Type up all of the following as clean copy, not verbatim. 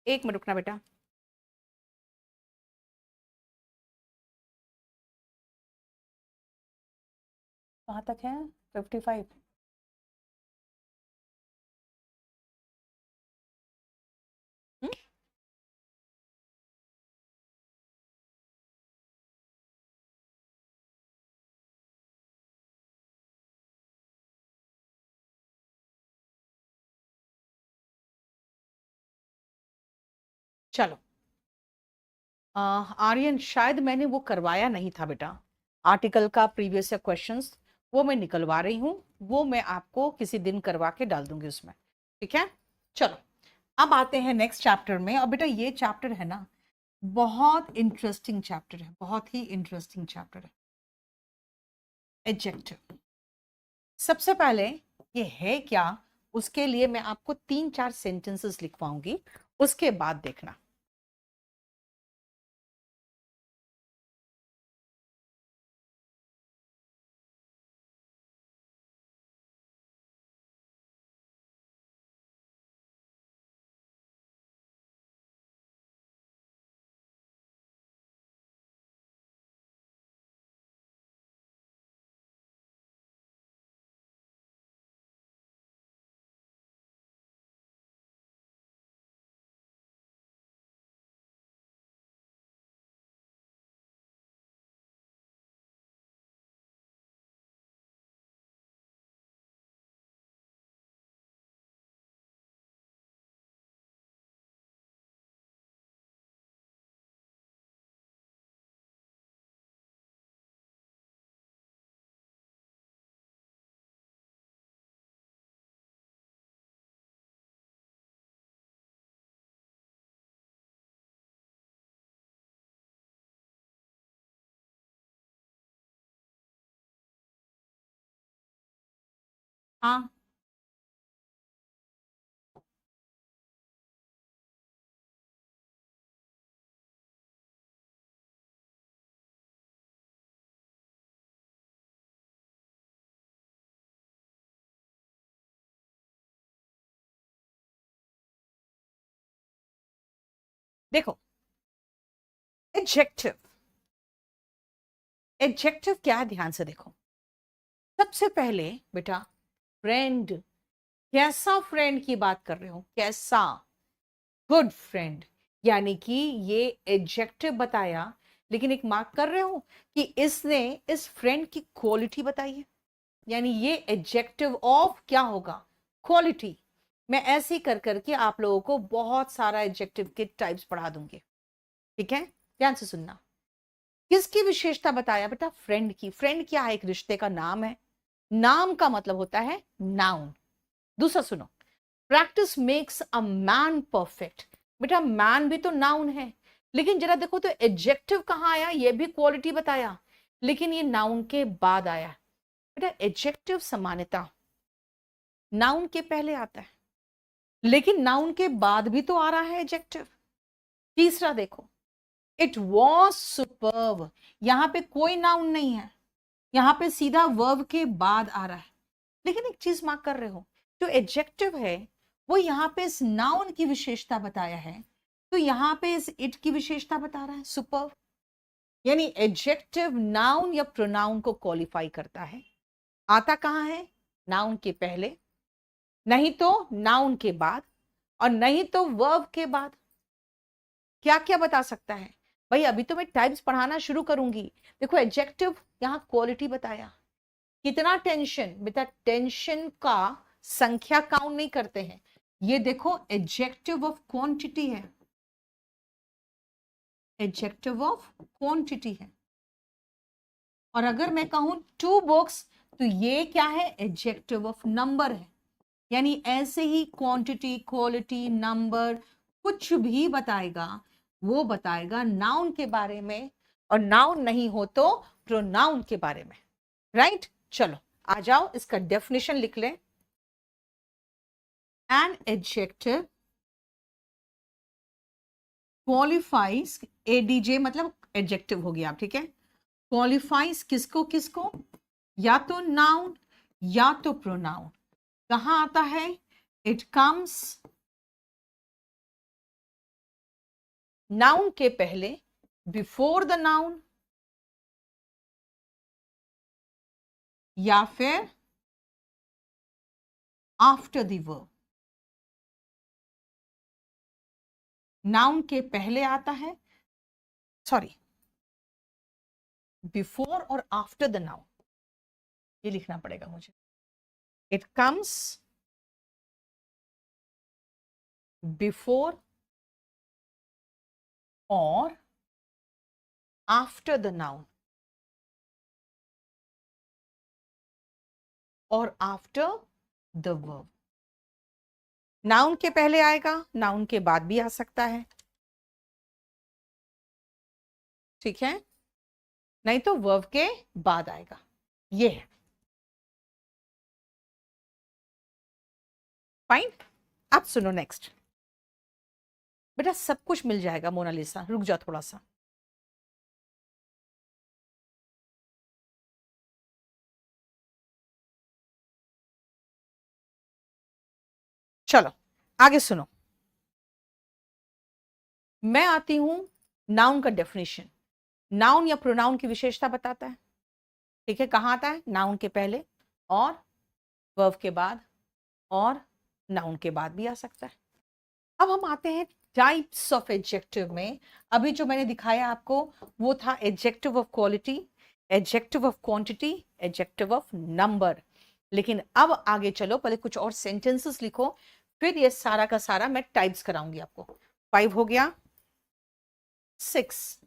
एक मिनट रुकना बेटा। कहाँ तक है? 55। चलो आर्यन, शायद मैंने वो करवाया नहीं था बेटा, आर्टिकल का प्रीवियस क्वेश्चंस, वो मैं निकलवा रही हूँ। वो मैं आपको किसी दिन करवा के डाल दूंगी उसमें, ठीक है। चलो अब आते हैं नेक्स्ट चैप्टर में। और बेटा ये चैप्टर है ना, बहुत इंटरेस्टिंग चैप्टर है, बहुत ही इंटरेस्टिंग चैप्टर है। एडजेक्टिव, सबसे पहले ये है क्या, उसके लिए मैं आपको 3-4 सेंटेंसेस लिखवाऊंगी, उसके बाद देखना। हाँ देखो, एडजेक्टिव, एडजेक्टिव क्या है, ध्यान से देखो। सबसे पहले बेटा फ्रेंड, कैसा फ्रेंड की बात कर रहे हो, कैसा, गुड फ्रेंड, यानी कि ये एडजेक्टिव बताया, लेकिन एक मार्क कर रहे हो कि इसने इस फ्रेंड की क्वालिटी बताई है, यानी ये एडजेक्टिव ऑफ क्या होगा, क्वालिटी। मैं ऐसे ही कर करके आप लोगों को बहुत सारा एडजेक्टिव के टाइप्स पढ़ा दूंगी, ठीक है। ध्यान से सुनना। किसकी विशेषता बताया बेटा, फ्रेंड की। फ्रेंड क्या है, एक रिश्ते का नाम है, नाम का मतलब होता है नाउन। दूसरा सुनो, practice makes a man perfect. बेटा मैन भी तो नाउन है, लेकिन जरा देखो तो एडजेक्टिव कहां आया, ये भी क्वालिटी बताया, लेकिन ये नाउन के बाद आया। बेटा एडजेक्टिव सामान्यता नाउन के पहले आता है, लेकिन नाउन के बाद भी तो आ रहा है एडजेक्टिव। तीसरा देखो, इट वॉज सुपर्ब, यहां पे कोई नाउन नहीं है, यहां पे सीधा वर्ब के बाद आ रहा है। लेकिन एक चीज मार्क कर रहे हो, जो एडजेक्टिव है वो यहां पे इस नाउन की विशेषता बताया है, तो यहां पे इस इट की विशेषता बता रहा है, सुपर्ब। यानी एडजेक्टिव नाउन या प्रोनाउन को क्वालिफाई करता है। आता कहां है, नाउन के पहले, नहीं तो नाउन के बाद, और नहीं तो वर्ब के बाद। क्या क्या बता सकता है भाई, अभी तो मैं टाइप्स पढ़ाना शुरू करूंगी। देखो एडजेक्टिव यहां क्वालिटी बताया, कितना टेंशन, बेटा टेंशन का संख्या काउंट नहीं करते हैं, ये देखो एडजेक्टिव ऑफ क्वांटिटी है, एडजेक्टिव ऑफ क्वांटिटी है। और अगर मैं कहूं टू बुक्स, तो ये क्या है, एडजेक्टिव ऑफ नंबर है। यानी ऐसे ही क्वांटिटी, क्वालिटी, नंबर कुछ भी बताएगा, वो बताएगा नाउन के बारे में, और नाउन नहीं हो तो प्रोनाउन के बारे में, राइट। चलो आ जाओ, इसका डेफिनेशन लिख ले। एन एडजेक्टिव क्वालिफाइज, एडीजे मतलब एडजेक्टिव हो गया, ठीक है। क्वालिफाइज किसको किसको, या तो नाउन या तो प्रोनाउन। कहां आता है, इट कम्स नाउन के पहले, बिफोर द नाउन, या फिर आफ्टर द वर्ब। नाउन के पहले आता है, सॉरी, बिफोर और आफ्टर द नाउन, ये लिखना पड़ेगा मुझे। इट कम्स बिफोर और आफ्टर द नाउन, और आफ्टर द वर्ब। नाउन के पहले आएगा, नाउन के बाद भी आ सकता है, ठीक है, नहीं तो वर्ब के बाद आएगा। ये है फाइन। अब सुनो नेक्स्ट। बेटा सब कुछ मिल जाएगा मोनालिसा, रुक जाओ थोड़ा सा। चलो आगे सुनो। मैं आती हूं नाउन का डेफिनेशन। नाउन या प्रोनाउन की विशेषता बताता है, ठीक है, कहां आता है? नाउन के पहले और वर्ब के बाद, और नाउन के बाद भी आ सकता है। अब हम आते हैं टाइप्स ऑफ एडजेक्टिव में। अभी जो मैंने दिखाया आपको वो था adjective of quality, adjective of quantity, adjective of number. लेकिन अब आगे चलो, पहले कुछ और सेंटेंसेस लिखो, फिर ये सारा का सारा मैं टाइप्स कराऊंगी आपको। 5 हो गया, 6,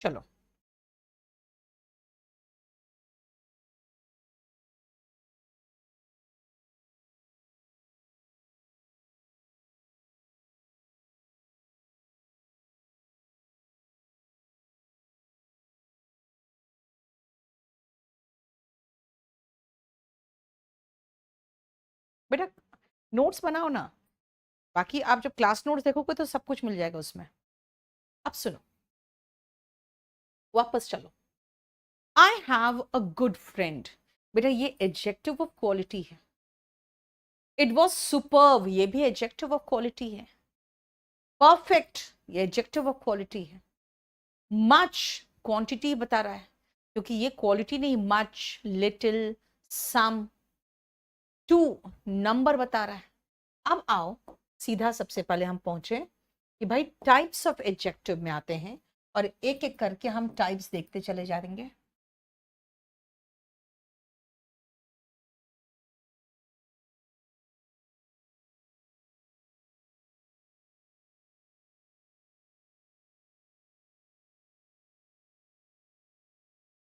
चलो बेटा नोट्स बनाओ ना, बाकी आप जब क्लास नोट्स देखोगे तो सब कुछ मिल जाएगा उसमें। अब सुनो, वापस चलो। I have a good friend, बेटा ये एडजेक्टिव ऑफ क्वालिटी है। इट वॉज सुपर्ब, ये भी एडजेक्टिव ऑफ क्वालिटी है। परफेक्ट, ये एडजेक्टिव ऑफ क्वालिटी है। मच, क्वांटिटी बता रहा है, क्योंकि ये क्वालिटी नहीं, much, little, some. Two, number बता रहा है। अब आओ सीधा सबसे पहले हम पहुंचे कि भाई टाइप्स ऑफ एडजेक्टिव में आते हैं। और एक एक करके हम टाइप्स देखते चले जाएंगे।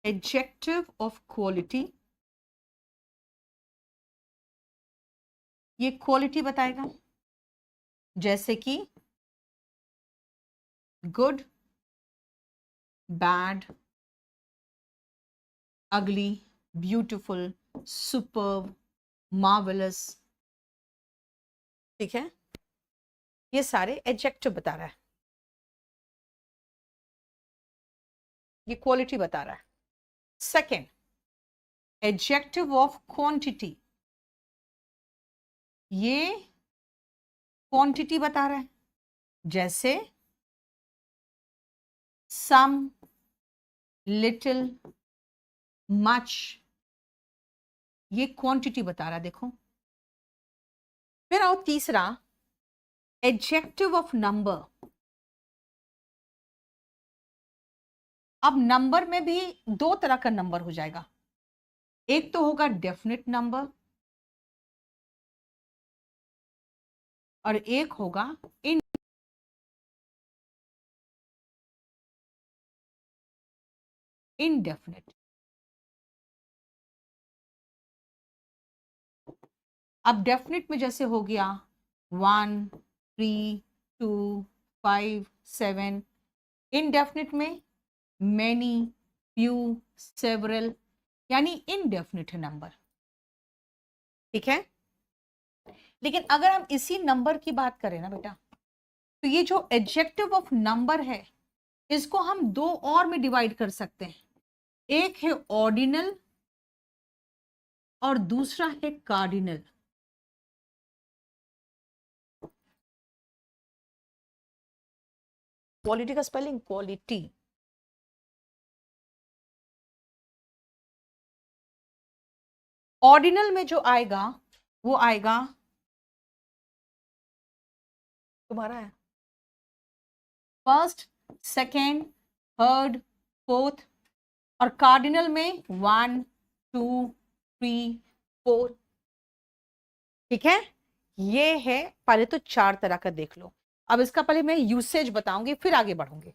एडजेक्टिव ऑफ क्वालिटी, ये क्वालिटी बताएगा, जैसे कि गुड, बैड, अगली, ब्यूटिफुल, सुपर्ब, मार्वेलस। ठीक है, ये सारे एडजेक्टिव बता रहा है, ये क्वालिटी बता रहा है। सेकेंड, एडजेक्टिव ऑफ क्वांटिटी, ये क्वांटिटी बता रहा है, जैसे सम, लिटिल, मच, ये क्वांटिटी बता रहा है। देखो, फिर आओ तीसरा, एडजेक्टिव ऑफ नंबर। अब नंबर में भी दो तरह का नंबर हो जाएगा, एक तो होगा डेफिनेट नंबर और एक होगा इनडेफिनेट। अब डेफिनेट में जैसे हो गया 1, 3, 2, 5, 7। इनडेफिनेट में मैनी, फ्यू, सेवरल, यानी इनडेफिनेट है नंबर। ठीक है, लेकिन अगर हम इसी नंबर की बात करें ना बेटा, तो ये जो एडजेक्टिव ऑफ नंबर है, इसको हम दो और में डिवाइड कर सकते हैं। एक है ऑर्डिनल और दूसरा है कार्डिनल। क्वालिटी का स्पेलिंग क्वालिटी। ऑर्डिनल में जो आएगा वो आएगा तुम्हारा है फर्स्ट, सेकेंड, थर्ड, फोर्थ। और कार्डिनल में 1, 2, 3, 4। ठीक है, ये है। पहले तो चार तरह का देख लो, अब इसका पहले मैं यूसेज बताऊंगी फिर आगे बढ़ूंगी।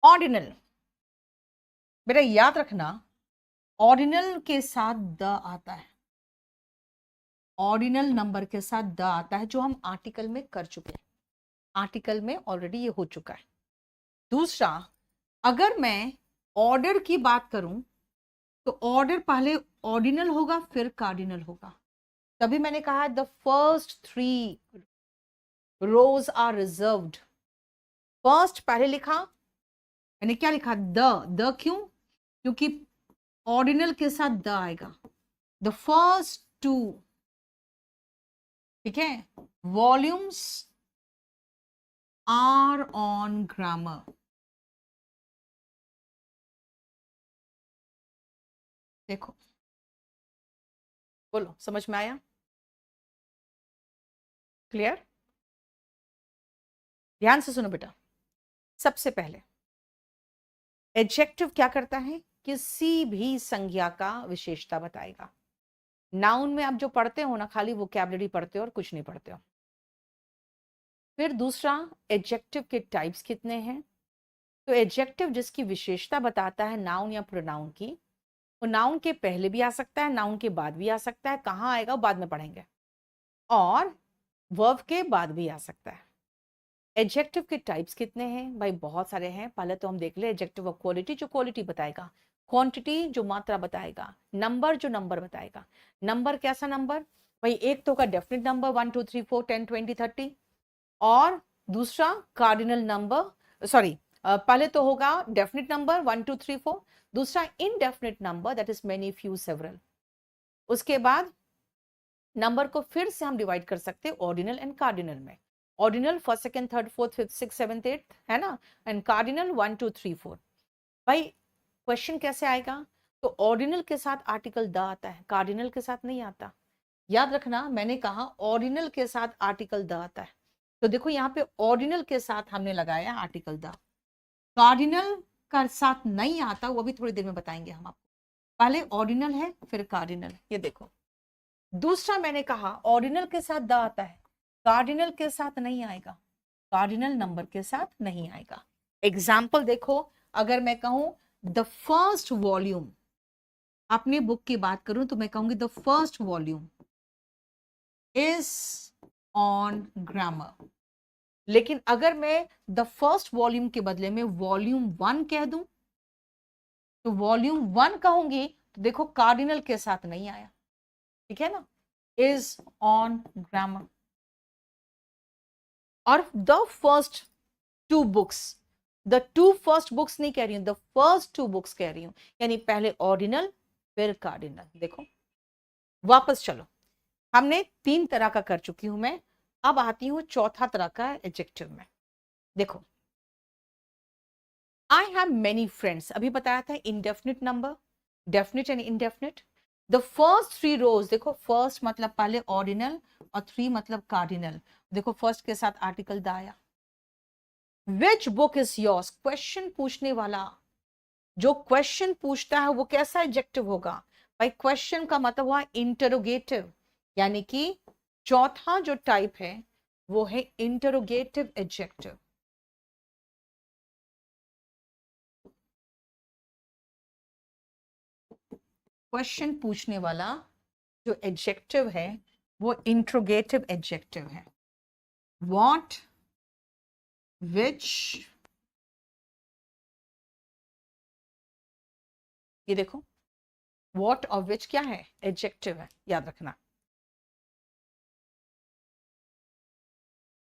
ऑर्डिनल, बेटा याद रखना, ऑर्डिनल के साथ द आता है, ऑर्डिनल नंबर के साथ द आता है, जो हम आर्टिकल में कर चुके हैं, आर्टिकल में ऑलरेडी ये हो चुका है। दूसरा, अगर मैं ऑर्डर की बात करूं तो ऑर्डर पहले ऑर्डिनल होगा फिर कार्डिनल होगा, तभी मैंने कहा the first 3 rows are reserved. First पहले लिखा, मैंने क्या लिखा, द क्यों, क्योंकि ऑर्डिनल के साथ द आएगा। द फर्स्ट 2, ठीक है, वॉल्यूम्स आर ऑन ग्रामर। देखो, बोलो समझ में आया, क्लियर? ध्यान से सुनो बेटा। सबसे पहले एडजेक्टिव क्या करता है, किसी भी संज्ञा का विशेषता बताएगा। नाउन में आप जो पढ़ते हो ना, खाली वोकैबुलरी पढ़ते हो और कुछ नहीं पढ़ते हो। फिर दूसरा, एडजेक्टिव के टाइप्स कितने हैं, तो एडजेक्टिव जिसकी विशेषता बताता है नाउन या प्रोनाउन की, वो नाउन के पहले भी आ सकता है, नाउन के बाद भी आ सकता है, कहाँ आएगा वो बाद में पढ़ेंगे, और वर्ब के बाद भी आ सकता है। एडजेक्टिव के टाइप्स कितने हैं भाई, बहुत सारे हैं। पहले तो हम देख ले एडजेक्टिव ऑफ क्वालिटी, जो क्वालिटी बताएगा, क्वांटिटी जो मात्रा बताएगा, नंबर जो नंबर बताएगा। नंबर कैसा नंबर भाई, एक तो का डेफिनेट नंबर 1 2 3 4 10 20 30, और दूसरा कार्डिनल नंबर, सॉरी, पहले तो होगा डेफिनेट नंबर 1 2 3 4, दूसरा indefinite number that is many few several. उसके बाद नंबर को फिर से हम डिवाइड कर सकते हैं ऑर्डिनल एंड कार्डिनल में। Ordinal first second third fourth fifth six seventh eighth, है ना, एंड कार्डिनल 1 2 3 4। भाई क्वेश्चन कैसे आएगा, तो ऑर्डिनल के साथ आर्टिकल द आता है, कार्डिनल के साथ नहीं आता। याद रखना, मैंने कहा ऑर्डिनल के साथ आर्टिकल द आता है, तो देखो यहाँ पे ऑर्डिनल के साथ हमने लगाया आर्टिकल द। कार्डिनल का साथ नहीं आता, वो भी थोड़ी देर में बताएंगे हम आपको। पहले ऑर्डिनल है फिर कार्डिनल, ये देखो। दूसरा मैंने कहा ऑर्डिनल के साथ द आता है, कार्डिनल के साथ नहीं आएगा, कार्डिनल नंबर के साथ नहीं आएगा। एग्जाम्पल देखो, अगर मैं कहूं द फर्स्ट वॉल्यूम, अपनी बुक की बात करूं तो मैं कहूंगी the first volume is on grammar. लेकिन अगर मैं द फर्स्ट वॉल्यूम के बदले में वॉल्यूम 1 कह दूं, तो वॉल्यूम 1 कहूंगी तो देखो कार्डिनल के साथ नहीं आया, ठीक है ना, इज ऑन ग्रामर। और the first 2 books, the 2 first books नहीं कह रही हूं, द फर्स्ट 2 बुक्स कह रही हूं, यानी पहले ऑर्डिनल फिर कार्डिनल। देखो वापस चलो, हमने 3 तरह का कर चुकी हूं मैं, अब आती हूं चौथा तरह का एडजेक्टिव में। देखो, आई हैव मेनी फ्रेंड्स, अभी बताया था indefinite number, definite and indefinite. The first 3 रोज, देखो फर्स्ट मतलब पहले ऑर्डिनल और 3 मतलब कार्डिनल। देखो फर्स्ट के साथ आर्टिकल द आया। Which book is yours, question पूछने वाला, जो क्वेश्चन पूछता है वो कैसा एडजेक्टिव होगा भाई, क्वेश्चन का मतलब हुआ इंटरोगेटिव, यानी कि चौथा जो टाइप है वो है इंटरोगेटिव एडजेक्टिव। क्वेश्चन पूछने वाला जो एडजेक्टिव है वो इंट्रोगेटिव एडजेक्टिव है। व्हाट, विच, ये देखो व्हाट और विच क्या है, एडजेक्टिव है, याद रखना,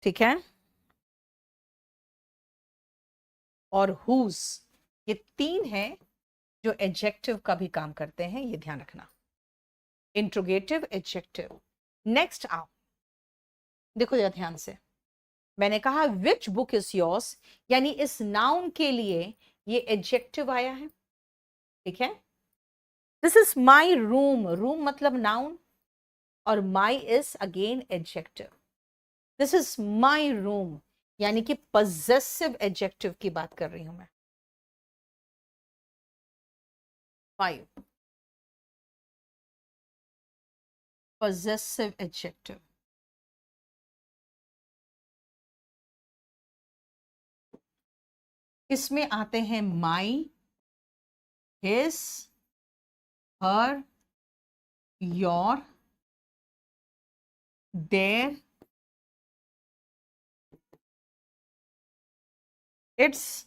ठीक है। और हुज, ये 3 है जो एडजेक्टिव का भी काम करते हैं, ये ध्यान रखना, इंट्रोगेटिव एडजेक्टिव। नेक्स्ट आओ, देखो जरा ध्यान से, मैंने कहा विच बुक इज योर्स, यानी इस नाउन के लिए ये एडजेक्टिव आया है, ठीक है। This is my room, room मतलब नाउन, और my is again adjective. This is my room, यानी कि पजेसिव एडजेक्टिव की बात कर रही हूं मैं। 5, possessive adjective। इसमें आते हैं my, his, her, your, their, its,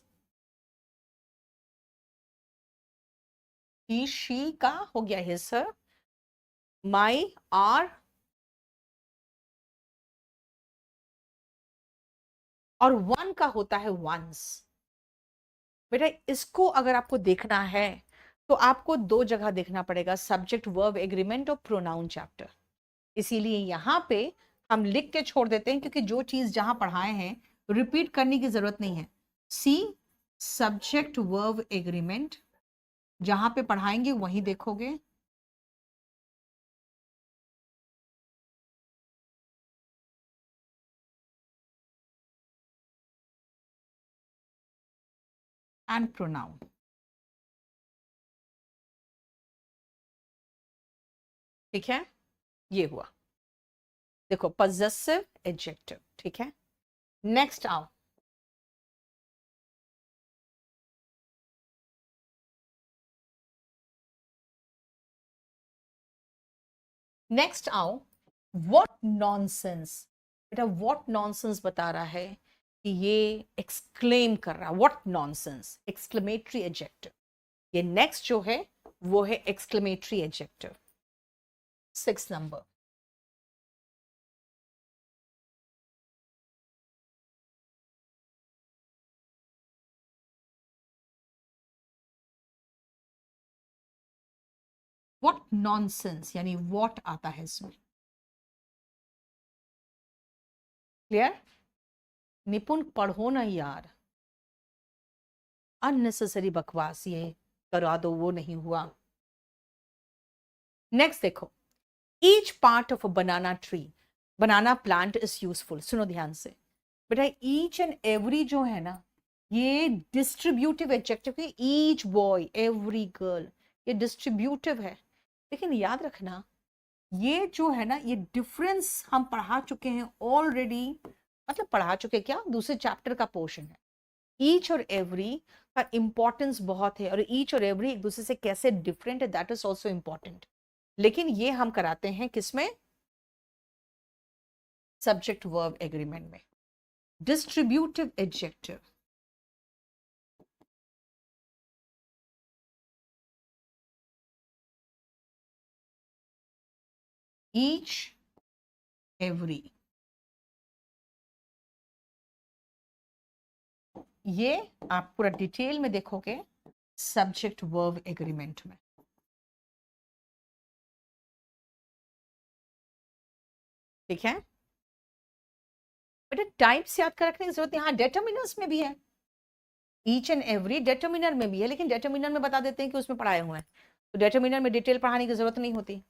he, she का हो गया his, her, my, our, और वन का होता है one's। बेटा इसको अगर आपको देखना है तो आपको दो जगह देखना पड़ेगा, सब्जेक्ट वर्ब एग्रीमेंट और प्रोनाउन चैप्टर। इसीलिए यहाँ पे हम लिख के छोड़ देते हैं, क्योंकि जो चीज जहां पढ़ाए हैं रिपीट करने की जरूरत नहीं है। सी सब्जेक्ट वर्ब एग्रीमेंट, जहां पे पढ़ाएंगे वहीं देखोगे। एंड प्रोनाउन, ठीक है, ये हुआ। देखो पजेसिव एडजेक्टिव, ठीक है। नेक्स्ट आओ, नेक्स्ट आओ, व्हाट नॉनसेंस। बेटा व्हाट नॉनसेंस बता रहा है कि ये एक्सक्लेम कर रहा है, व्हाट नॉनसेंस, एक्सक्लेमेटरी एडजेक्टिव। ये नेक्स्ट जो है वो है exclamatory adjective. 6 number, what nonsense यानी व्हाट आता है इसमें। क्लियर? निपुण पढ़ो ना यार, अननेसेसरी बकवास ये करा दो, वो नहीं हुआ। नेक्स्ट देखो, each part of a banana tree, banana plant is useful. सुनो ध्यान से बेटा, ईच एंड एवरी जो है ना, ये डिस्ट्रीब्यूटिव एडजेक्टिव है। ईच बॉय, एवरी गर्ल, ये डिस्ट्रीब्यूटिव है। लेकिन याद रखना, ये जो है ना, ये डिफरेंस हम पढ़ा चुके हैं ऑलरेडी। मतलब पढ़ा चुके क्या, दूसरे चैप्टर का पोर्शन है। ईच और एवरी का इंपॉर्टेंस बहुत है, और ईच और एवरी एक दूसरे से कैसे डिफरेंट है, दैट इज ऑल्सो इंपॉर्टेंट। लेकिन ये हम कराते हैं किसमें, सब्जेक्ट वर्ब एग्रीमेंट में। डिस्ट्रीब्यूटिव एडजेक्टिव, ईच, एवरी, ये आप पूरा डिटेल में देखोगे सब्जेक्ट वर्ब एग्रीमेंट में। ठीक है बेटा, टाइप्स याद कर रखने की जरूरत है। हाँ, डेटर्मिनर्स में भी है, ईच एंड एवरी डेटर्मिनर में भी है, लेकिन डेटर्मिनर में बता देते हैं कि उसमें पढ़ाए हुए हैं, तो डेटर्मिनर में डिटेल पढ़ाने की जरूरत नहीं होती।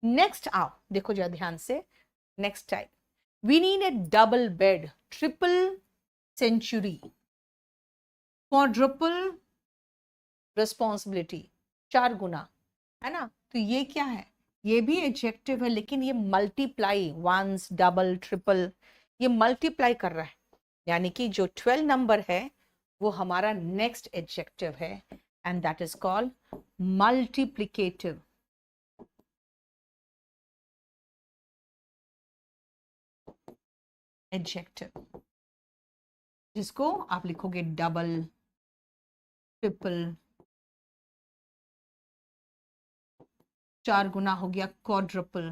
नेक्स्ट आओ, देखो जरा ध्यान से। Next type, we need a double bed, triple century, quadruple responsibility, 4 गुना, है ना। तो ये क्या है, ये भी एडजेक्टिव है, लेकिन ये मल्टीप्लाई, वंस, डबल, ट्रिपल, ये मल्टीप्लाई कर रहा है। यानी कि जो 12 नंबर है वो हमारा नेक्स्ट एडजेक्टिव है, and that is called multiplicative adjective, जिसको आप लिखोगे डबल, ट्रिपल, 4 गुना हो गया क्वाड्रुपल।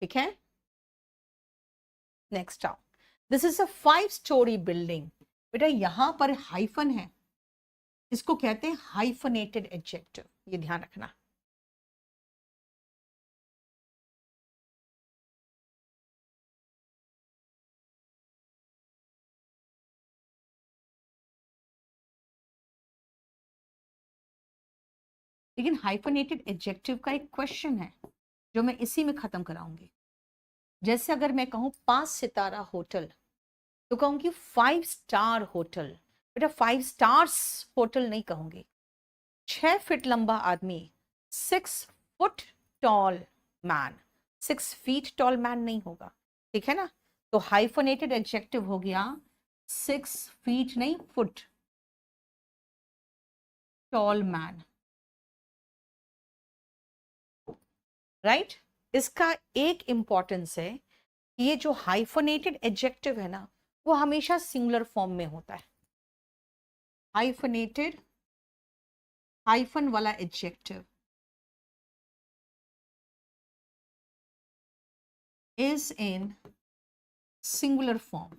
ठीक है, नेक्स्ट आओ, this is a 5 story building. बेटा यहां पर हाइफन है, इसको कहते हैं हाइफनेटेड एडजेक्टिव, ये ध्यान रखना। लेकिन हाइफनेटेड एडजेक्टिव का एक क्वेश्चन है जो मैं इसी में खत्म कराऊंगी। जैसे अगर मैं कहूं 5 सितारा होटल, तो कहूंगी 5 स्टार होटल। बेटा 5 स्टार्स होटल नहीं कहूंगी। 6 फीट लंबा आदमी, 6 foot tall man, 6 feet tall man नहीं होगा। ठीक है ना, तो हाइफनेटेड एडजेक्टिव हो गया 6 फीट नहीं, फुट। Tall man, right. इसका एक इंपॉर्टेंस है कि ये जो हाइफनेटेड एडजेक्टिव है ना, वो हमेशा सिंगुलर फॉर्म में होता है। हाइफनेटेड, हाइफन वाला adjective is in singular form.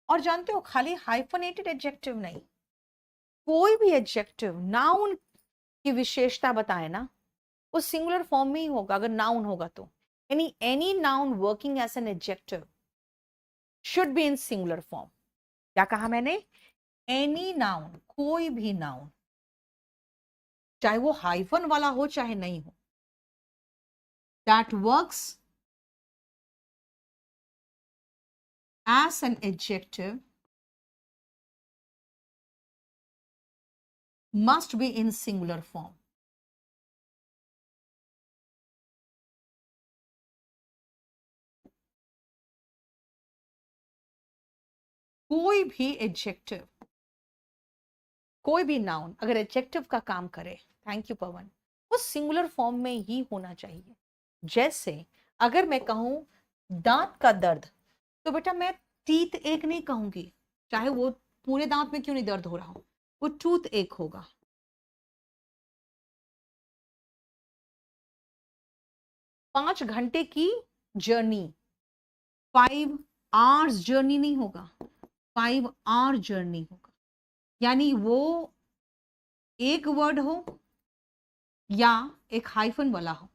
और जानते हो, खाली हाइफनेटेड एडजेक्टिव नहीं, कोई भी एडजेक्टिव नाउन की विशेषता बताए ना, वो सिंगुलर फॉर्म में ही होगा अगर नाउन होगा तो। यानी any noun working as an adjective should be in singular form. क्या कहा मैंने? एनी नाउन, कोई भी नाउन, चाहे वो हाइफन वाला हो चाहे नहीं हो, that works as an adjective must be in singular form. कोई भी एडजेक्टिव, कोई भी नाउन अगर एडजेक्टिव का काम करे, थैंक यू पवन, वो सिंगुलर फॉर्म में ही होना चाहिए। जैसे अगर मैं कहूं दांत का दर्द, तो बेटा मैं टीथ एक नहीं कहूंगी, चाहे वो पूरे दांत में क्यों नहीं दर्द हो रहा हो, वो टूथ एक होगा। 5 घंटे की जर्नी 5 आवर्स जर्नी नहीं होगा, 5 आवर जर्नी होगा। यानी वो एक वर्ड हो या एक हाइफन वाला हो,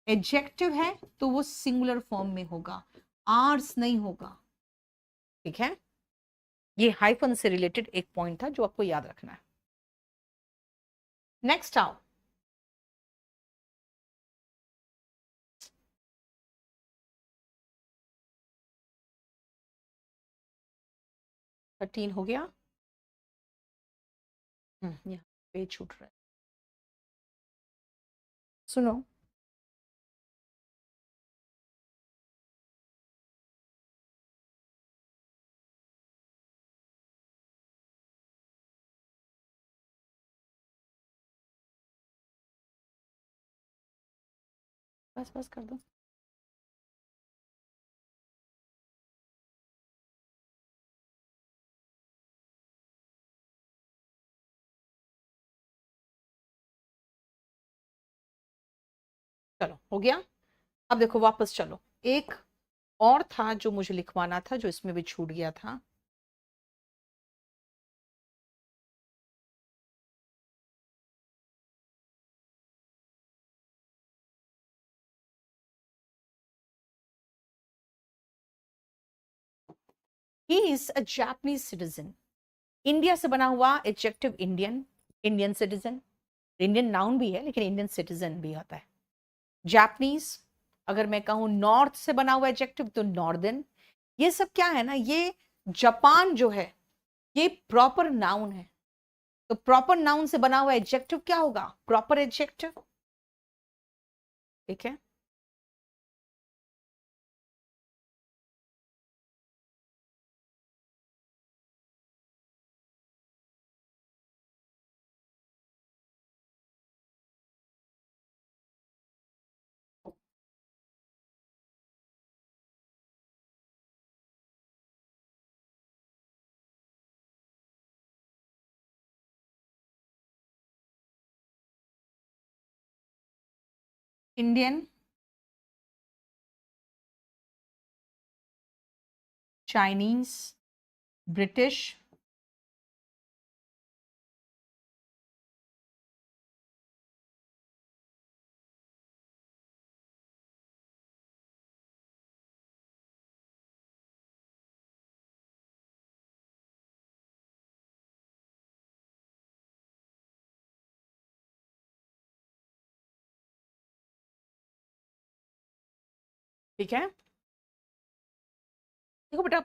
एडजेक्टिव है तो वो सिंगुलर फॉर्म में होगा, आर्स नहीं होगा। ठीक है, ये हाइफन से रिलेटेड एक पॉइंट था जो आपको याद रखना है। नेक्स्ट आओ, थर्टीन हो गया। यहाँ पेज छूट रहा है, सुनो। बस बस कर दो। चलो हो गया। अब देखो वापस चलो, एक और था जो मुझे लिखवाना था, जो इसमें भी छूट गया था। He is a Japanese citizen, India से बना हुआ adjective Indian, Indian citizen, Indian noun भी है लेकिन इंडियन सिटीजन भी आता है। जापानीज, अगर मैं कहूं नॉर्थ से बना हुआ एडजेक्टिव तो नॉर्दर्न। ये सब क्या है ना, ये जापान जो है ये प्रॉपर नाउन है, तो प्रॉपर नाउन से बना हुआ एडजेक्टिव क्या होगा? Proper adjective. ठीक है, इंडियन, चाइनीज, ब्रिटिश, ठीक है। देखो बेटा,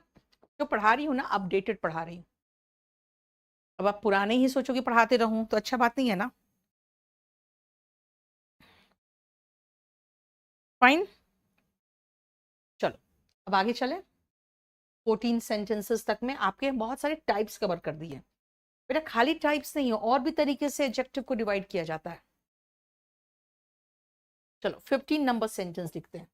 जो पढ़ा रही हूँ ना, अपडेटेड पढ़ा रही हूँ। अब आप पुराने ही सोचोगे पढ़ाते रहूं तो अच्छा बात नहीं है ना। फाइन, चलो अब आगे चले। 14 सेंटेंसेस तक में आपके बहुत सारे टाइप्स कवर कर दिए। बेटा खाली टाइप्स नहीं है, और भी तरीके से एडजेक्टिव को डिवाइड किया जाता है। चलो 15 नंबर सेंटेंस लिखते हैं।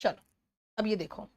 चलो अब ये देखो,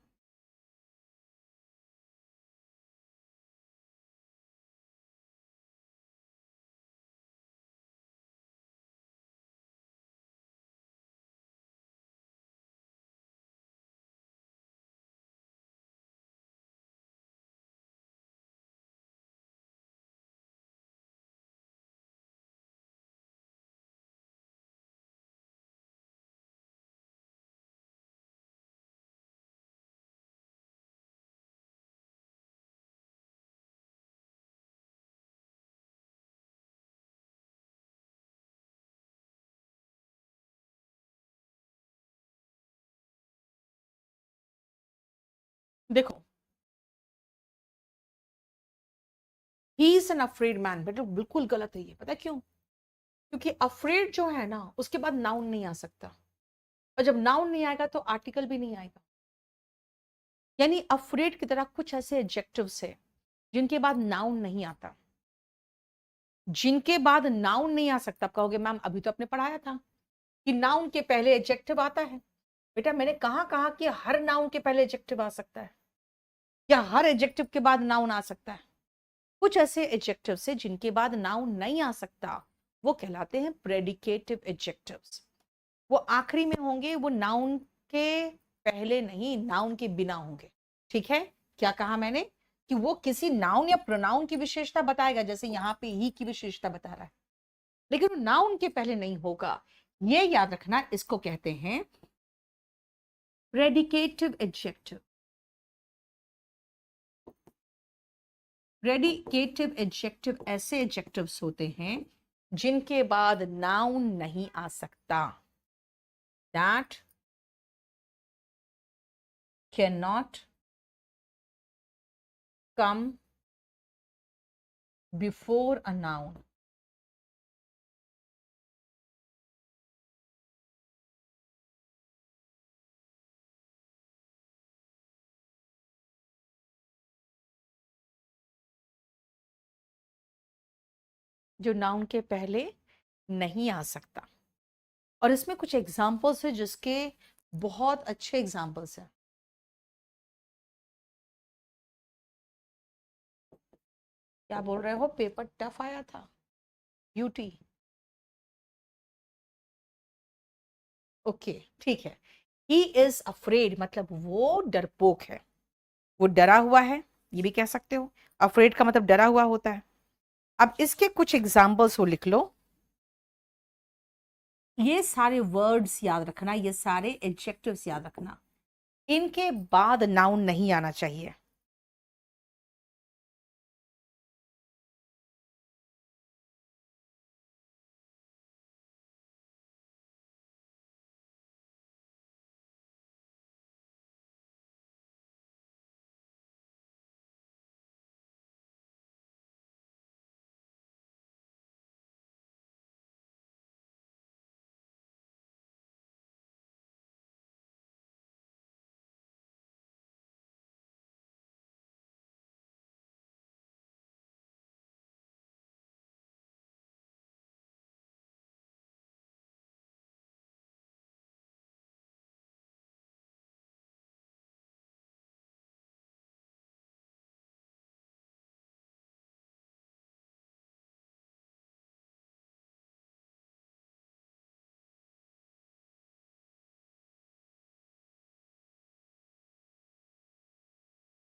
देखो he is an afraid man, बेटा बिल्कुल गलत है ये। पता है क्यों? क्योंकि अफ्रेड जो है ना, उसके बाद नाउन नहीं आ सकता, और जब नाउन नहीं आएगा तो आर्टिकल भी नहीं आएगा। यानी अफ्रेड की तरह कुछ ऐसे एडजेक्टिव्स है जिनके बाद नाउन नहीं आता, जिनके बाद नाउन नहीं आ सकता। आप कहोगे मैम अभी तो आपने पढ़ाया था कि नाउन के पहले एडजेक्टिव आता है। बेटा मैंने कहा कि हर नाउन के पहले एडजेक्टिव आ सकता है या हर एडजेक्टिव के बाद नाउन आ सकता है। कुछ ऐसे एडजेक्टिव है जिनके बाद नाउन नहीं आ सकता, वो कहलाते हैं प्रेडिकेटिव एडजेक्टिव्स। वो आखिरी में होंगे, वो नाउन के पहले नहीं, नाउन के बिना होंगे। ठीक है? क्या कहा मैंने? कि वो किसी नाउन या प्रोनाउन की विशेषता बताएगा, जैसे यहां पे ही की विशेषता बता रहा है, लेकिन वो नाउन के पहले नहीं होगा। ये याद रखना, इसको कहते हैं प्रेडिकेटिव एडजेक्टिव। प्रेडिकेटिव एडजेक्टिव ऐसे एडजेक्टिव्स होते हैं जिनके बाद नाउन नहीं आ सकता। That can not come before a noun. जो नाउन के पहले नहीं आ सकता। और इसमें कुछ एग्जाम्पल्स है जिसके बहुत अच्छे एग्जाम्पल्स हैं। क्या बोल रहे हो? पेपर टफ आया था? यूटी? ओके ठीक है। ही इज अफ्रेड मतलब वो डरपोक है, वो डरा हुआ है, ये भी कह सकते हो। अफ्रेड का मतलब डरा हुआ होता है। अब इसके कुछ एग्जाम्पल्स हो लिख लो। ये सारे वर्ड्स याद रखना, ये सारे एडजेक्टिव्स याद रखना, इनके बाद नाउन नहीं आना चाहिए।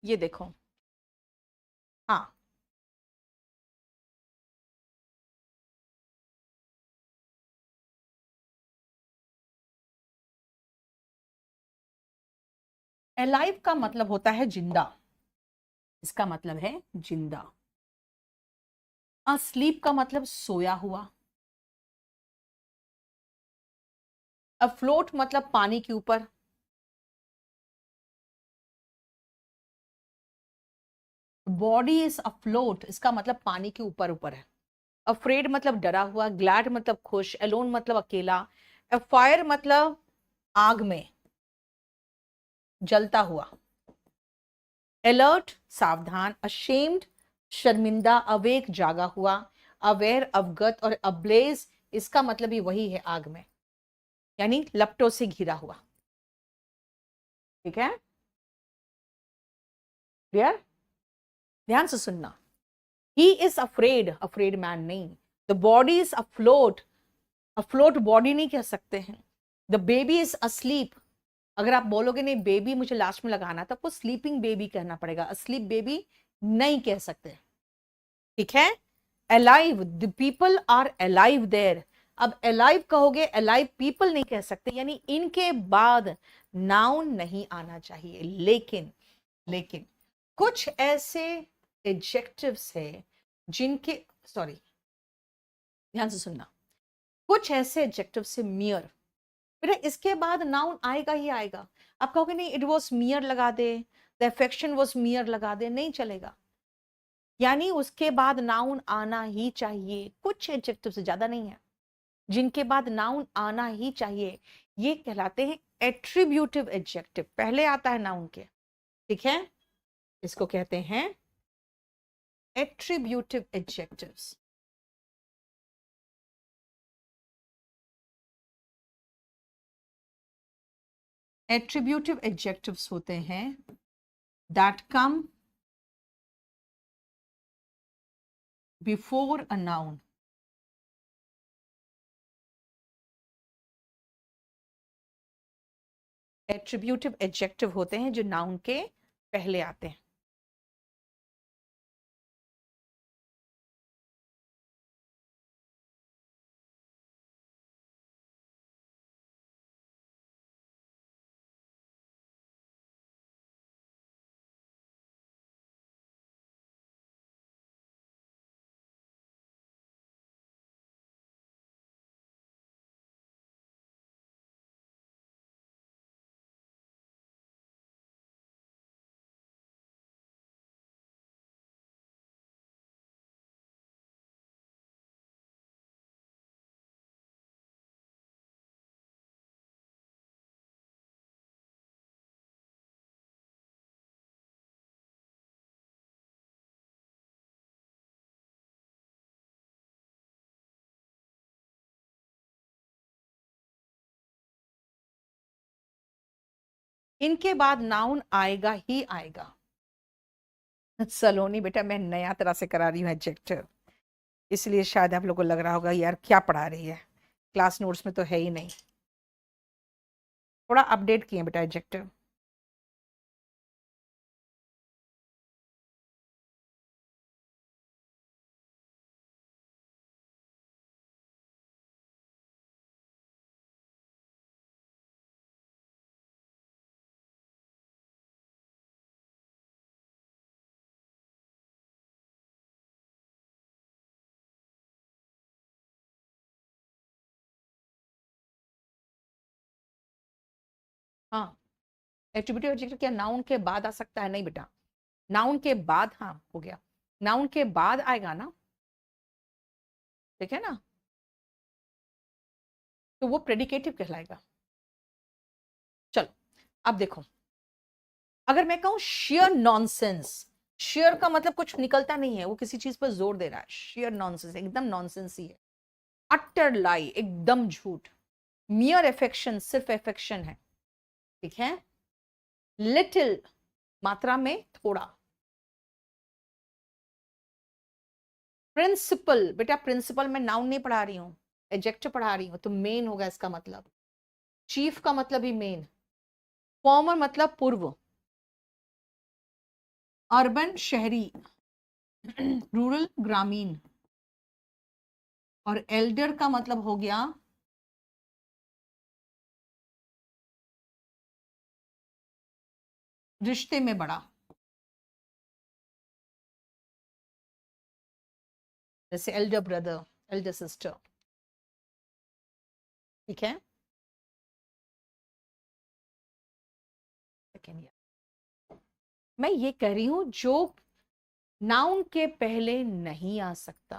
ये देखो, हाँ, अलाइव का मतलब होता है जिंदा, इसका मतलब है जिंदा। अस्लीप का मतलब सोया हुआ। अफ्लोट मतलब पानी के ऊपर। बॉडी इज अफ्लोट, इसका मतलब पानी के ऊपर ऊपर है। अफ्रेड मतलब डरा हुआ। ग्लैड मतलब खुश। अलोन मतलब अकेला। फायर मतलब आग में जलता हुआ। अलर्ट सावधान। अशेम्ड शर्मिंदा। अवेक जागा हुआ। अवेयर अवगत। और अब्लेज इसका मतलब भी वही है, आग में, यानी लपटों से घिरा हुआ। ठीक है, क्लियर? ध्यान से सुनना। He is afraid, afraid man नहीं। The body is afloat, afloat body नहीं कह सकते हैं। द बेबी इज अस्लीप, अगर आप बोलोगे नहीं बेबी मुझे लास्ट में लगाना तो आपको स्लीपिंग बेबी कहना पड़ेगा, अस्लीप बेबी नहीं कह सकते। ठीक है, alive, the people are alive there. अब अलाइव कहोगे, अलाइव पीपल नहीं कह सकते, यानी इनके बाद नाउन नहीं आना चाहिए। लेकिन लेकिन कुछ ऐसे एडजेक्टिव्स है जिनके, सॉरी, ध्यान से सुनना, कुछ ऐसे एडजेक्टिव से मियर, बेटा इसके बाद नाउन आएगा ही आएगा। आप कहोगे नहीं इट वॉज मियर लगा दे, द अफेक्शन वॉज मियर लगा दे, नहीं चलेगा। यानी उसके बाद नाउन आना ही चाहिए, कुछ एडजेक्टिव से ज्यादा नहीं है जिनके बाद नाउन आना ही चाहिए। ये कहलाते हैं एट्रीब्यूटिव एडजेक्टिव, पहले आता है नाउन के। ठीक है, इसको कहते हैं एट्रीब्यूटिव एडजेक्टिव्स। एट्रीब्यूटिव एडजेक्टिव्स होते हैं that come before a noun. Attributive adjective होते हैं जो नाउन के पहले आते हैं। इनके बाद नाउन आएगा ही आएगा। सलोनी बेटा मैं नया तरह से करा रही हूँ एडजेक्टिव, इसलिए शायद आप लोगों को लग रहा होगा यार क्या पढ़ा रही है, क्लास नोट्स में तो है ही नहीं। थोड़ा अपडेट किए बेटा एडजेक्टिव। एट्रीब्यूटिव एडजेक्टिव क्या नाउन के बाद आ सकता है? नहीं बेटा, नाउन के बाद, हाँ हो गया, नाउन के बाद आएगा ना, ठीक है ना, तो वो प्रेडिकेटिव कहलाएगा। चलो अब देखो, अगर मैं कहूं शेयर नॉनसेंस, शेयर का मतलब कुछ निकलता नहीं है, वो किसी चीज पर जोर दे रहा है, शेयर नॉनसेंस एकदम नॉनसेंस ही है, अटर लाई एकदम झूठ, मियर अफेक्शन सिर्फ अफेक्शन है, ठीक है, लिटिल मात्रा में थोड़ा, प्रिंसिपल, बेटा प्रिंसिपल मैं नाउन नहीं पढ़ा रही हूं, एडजेक्टिव पढ़ा रही हूं, तो मेन होगा इसका मतलब, चीफ का मतलब ही मेन, फॉर्मर मतलब पूर्व, अर्बन शहरी, रूरल ग्रामीण, और एल्डर का मतलब हो गया रिश्ते में बड़ा, जैसे एल्डर ब्रदर, एल्डर सिस्टर, ठीक है, सेकेंड, मैं ये कह रही हूं जो नाउन के पहले नहीं आ सकता,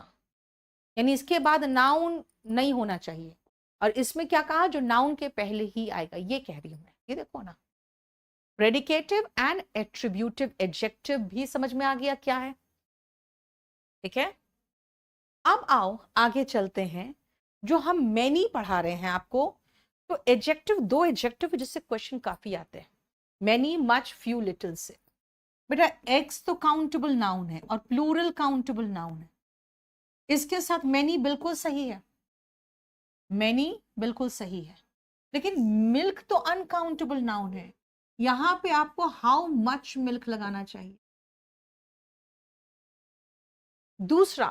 यानी इसके बाद नाउन नहीं होना चाहिए, और इसमें क्या कहा, जो नाउन के पहले ही आएगा, ये कह रही हूं मैं, ये देखो ना, प्रेडिकेटिव एंड एट्रीब्यूटिव एडजेक्टिव भी समझ में आ गया क्या है, ठीक है। अब आओ आगे चलते हैं, जो हम मैनी पढ़ा रहे हैं आपको, तो एडजेक्टिव, दो एडजेक्टिव जिससे क्वेश्चन काफी आते हैं, मैनी, मच, फ्यू, लिटिल से। बेटा एक्स तो काउंटेबल नाउन है और प्लूरल काउंटेबल नाउन है, इसके साथ मैनी बिल्कुल सही है, मैनी बिल्कुल सही है, लेकिन मिल्क तो अनकाउंटेबल नाउन है, यहां पे आपको हाउ मच मिल्क लगाना चाहिए। दूसरा,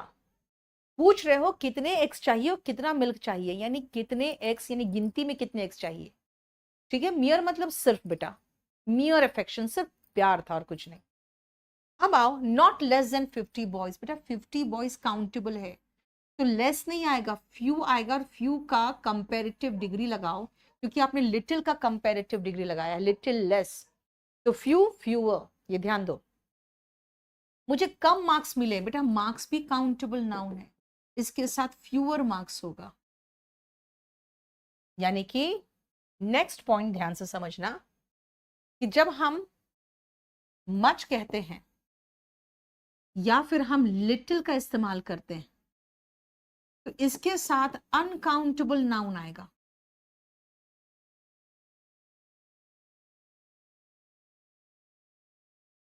पूछ रहे हो कितने एक्स चाहिए और कितना मिल्क चाहिए, यानी कितने एक्स, यानी गिनती में कितने एक्स चाहिए, ठीक है। मियर मतलब सिर्फ बेटा, मियर अफेक्शन, सिर्फ प्यार था और कुछ नहीं। अब आओ, नॉट लेस देन 50 बॉयज, बेटा 50 बॉयज काउंटेबल है, तो लेस नहीं आएगा, फ्यू आएगा, और फ्यू का कंपैरेटिव डिग्री लगाओ, क्योंकि आपने लिटिल का कंपैरेटिव डिग्री लगाया, लिटिल लेस, तो फ्यू फ्यूअर, ये ध्यान दो। मुझे कम मार्क्स मिले, बेटा मार्क्स भी काउंटेबल नाउन है, इसके साथ फ्यूअर मार्क्स होगा, यानी कि नेक्स्ट पॉइंट ध्यान से समझना, कि जब हम मच कहते हैं या फिर हम लिटिल का इस्तेमाल करते हैं, तो इसके साथ अनकाउंटेबल नाउन आएगा,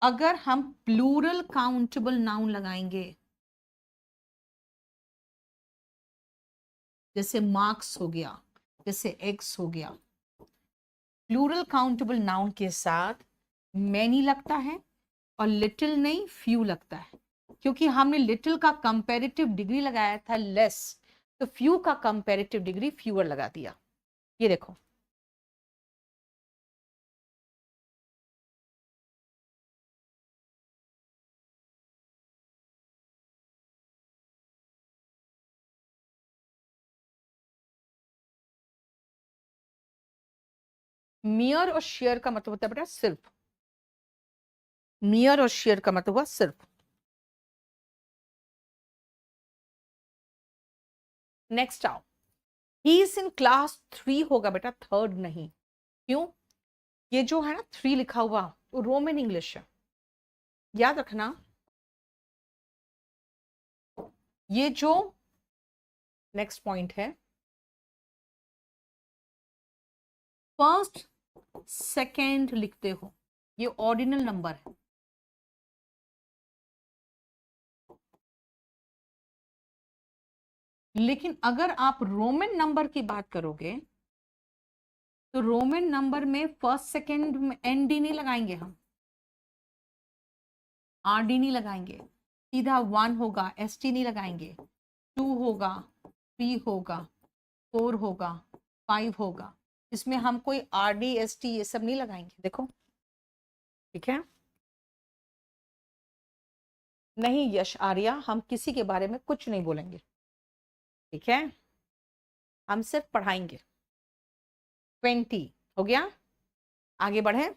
अगर हम प्लूरल काउंटेबल नाउन लगाएंगे, जैसे मार्क्स हो गया, जैसे एक्स हो गया, प्लूरल काउंटेबल नाउन के साथ मैनी लगता है और लिटिल नहीं फ्यू लगता है, क्योंकि हमने लिटिल का कंपैरेटिव डिग्री लगाया था लेस, तो फ्यू का कंपैरेटिव डिग्री फ्यूअर लगा दिया, ये देखो। मियर और शेयर का मतलब होता है बेटा सिर्फ, मियर और शेयर का मतलब हुआ सिर्फ। नेक्स्ट आओ, ही इज इन क्लास 3 होगा बेटा, थर्ड नहीं, क्यों, ये जो है ना 3 लिखा हुआ, वो रोमन इंग्लिश है, याद रखना, ये जो नेक्स्ट पॉइंट है, फर्स्ट सेकेंड लिखते हो, ये ऑर्डिनल नंबर है, लेकिन अगर आप रोमन नंबर की बात करोगे, तो रोमन नंबर में फर्स्ट सेकेंड में एन डी नहीं लगाएंगे, हम आर डी नहीं लगाएंगे, सीधा 1 होगा, एस टी नहीं लगाएंगे, 2 होगा, 3 होगा, 4 होगा, 5 होगा, इसमें हम कोई आर डी एस टी ये सब नहीं लगाएंगे, देखो, ठीक है। नहीं यश आर्या, हम किसी के बारे में कुछ नहीं बोलेंगे, ठीक है, हम सिर्फ पढ़ाएंगे। 20 हो गया, आगे बढ़े।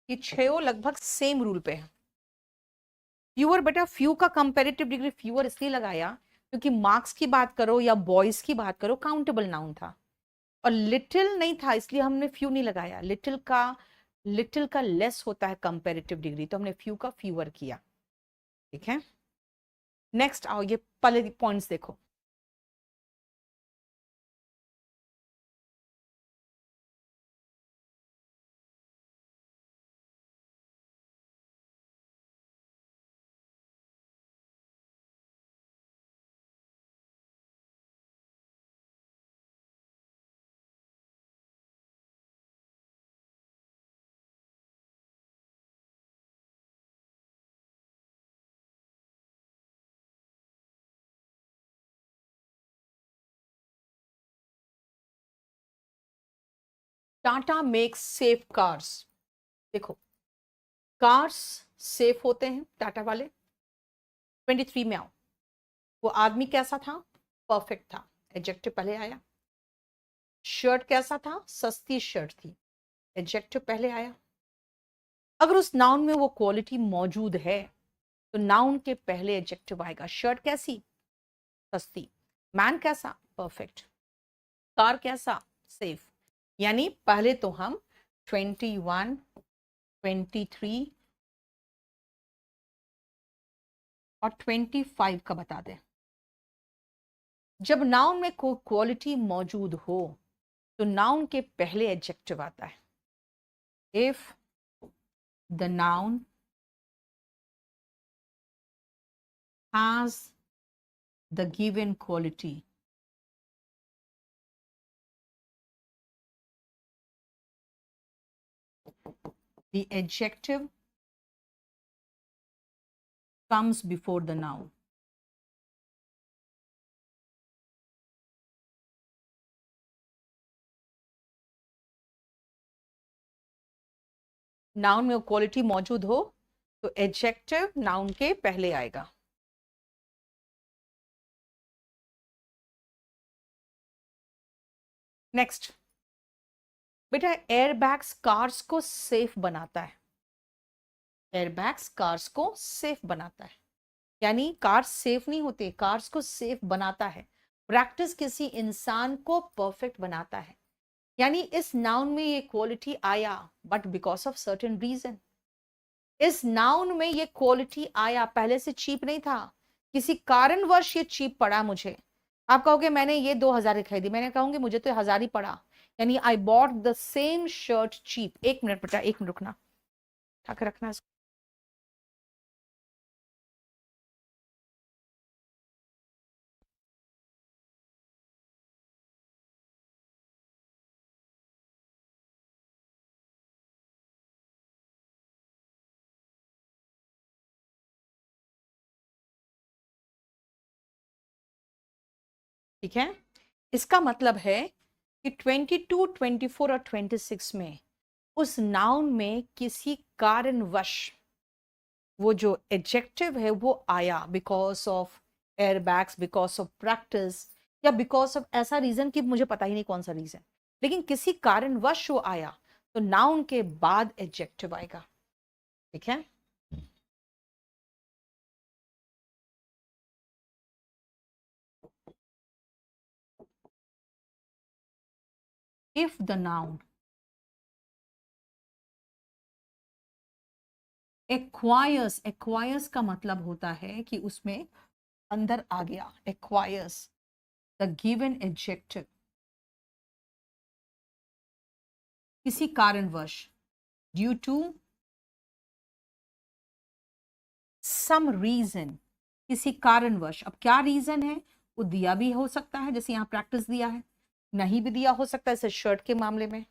ये छो लगभग सेम रूल पे है। फ्यूअर, बेटा फ्यू का कंपेरेटिव डिग्री फ्यूअर इसलिए लगाया क्योंकि मार्क्स की बात करो या बॉयज की बात करो, काउंटेबल नाउन था। और लिटिल नहीं था इसलिए हमने फ्यू नहीं लगाया। लिटिल का लेस होता है कंपेरेटिव डिग्री, तो हमने फ्यू का फ्यूअर किया। ठीक है, नेक्स्ट आओ, ये पहले पॉइंट्स देखो। Tata makes safe cars. देखो, कार्स सेफ होते हैं टाटा वाले। 23 में आओ, वो आदमी कैसा था? परफेक्ट था, एडजेक्टिव पहले आया। शर्ट कैसा था? सस्ती शर्ट थी, एडजेक्टिव पहले आया। अगर उस नाउन में वो क्वालिटी मौजूद है तो नाउन के पहले एडजेक्टिव आएगा। शर्ट कैसी? सस्ती। मैन कैसा? परफेक्ट। कार कैसा? सेफ। यानी पहले तो हम 21, 23 और 25 का बता दें। जब नाउन में कोई क्वालिटी मौजूद हो तो नाउन के पहले एडजेक्टिव आता है। If the noun has the given quality, the adjective comes before the noun. Noun में क्वालिटी मौजूद हो तो एडजेक्टिव नाउन के पहले आएगा। नेक्स्ट, बेटा एयरबैग्स कार्स को सेफ बनाता है। एयरबैग्स कार्स को सेफ बनाता है, यानी कार्स सेफ नहीं होते, कार्स को सेफ बनाता है। प्रैक्टिस किसी इंसान को परफेक्ट बनाता है। यानी इस नाउन में ये क्वालिटी आया but because of certain reason. इस नाउन में ये क्वालिटी आया, पहले से चीप नहीं था, किसी कारणवश ये चीप पड़ा मुझे। आप कहोगे मैंने ये 2000 की खरीदी, मैंने कहूंगी मुझे तो 1000 ही पड़ा। यानी I bought the same shirt cheap. 1 minute बेटा, 1 मिनट रुकना, ठाक रखना इसको। ठीक है, इसका मतलब है कि 22, 24 और 26 में उस नाउन में किसी कारणवश वो जो एडजेक्टिव है वो आया, because of airbags, because of practice, या बिकॉज ऑफ ऐसा रीजन कि मुझे पता ही नहीं कौन सा रीजन, लेकिन किसी कारणवश वो आया तो नाउन के बाद एडजेक्टिव आएगा। ठीक है, if the noun acquires, acquires का मतलब होता है कि उसमें अंदर आ गया, एक्वायर्स द गिवन एडजेक्टिव किसी कारणवश, ड्यू टू सम रीजन, किसी कारणवश। अब क्या रीजन है वो दिया भी हो सकता है, जैसे यहाँ प्रैक्टिस दिया है, नहीं भी दिया हो सकता है, जैसे शर्ट के मामले में।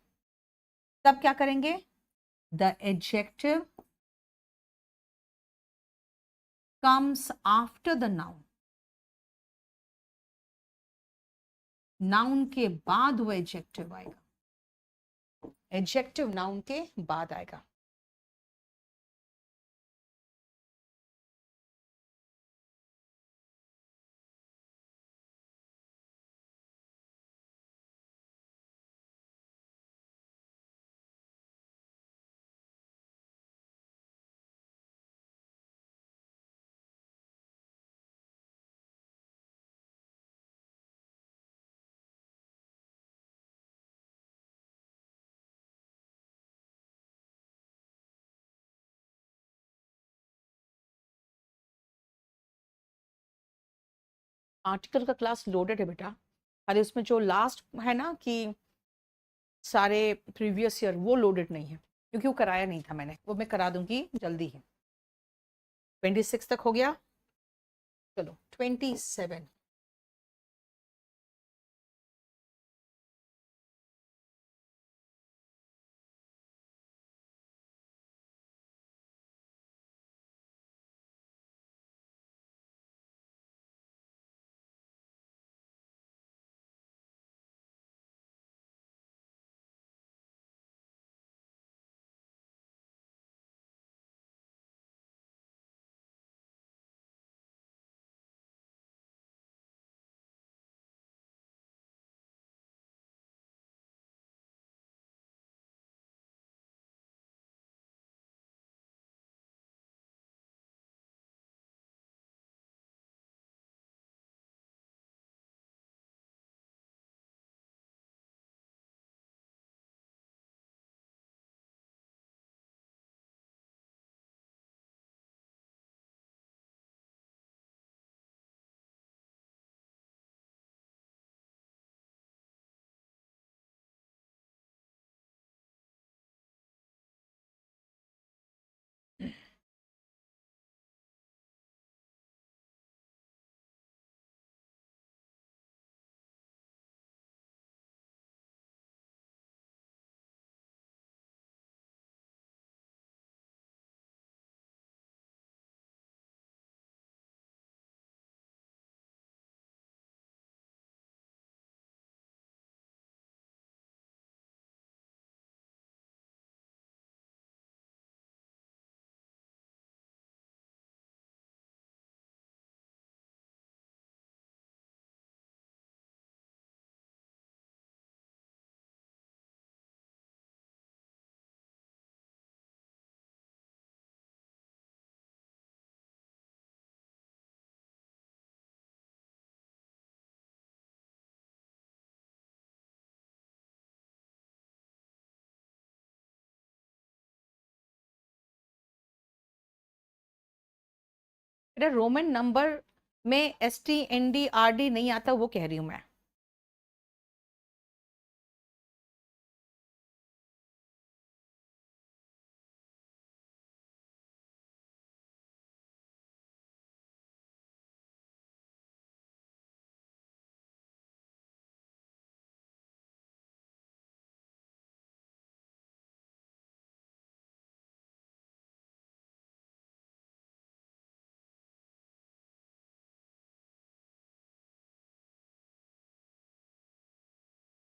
तब क्या करेंगे? The adjective comes after the noun, noun के बाद वो एडजेक्टिव आएगा, एडजेक्टिव नाउन के बाद आएगा। आर्टिकल का क्लास लोडेड है बेटा, खाली उसमें जो लास्ट है ना कि सारे प्रीवियस ईयर, वो लोडेड नहीं है क्योंकि वो कराया नहीं था मैंने, वो मैं करा दूंगी जल्दी ही। 26 तक हो गया, चलो 27। बेटा रोमन नंबर में STNDRD नहीं आता, वो कह रही हूं मैं।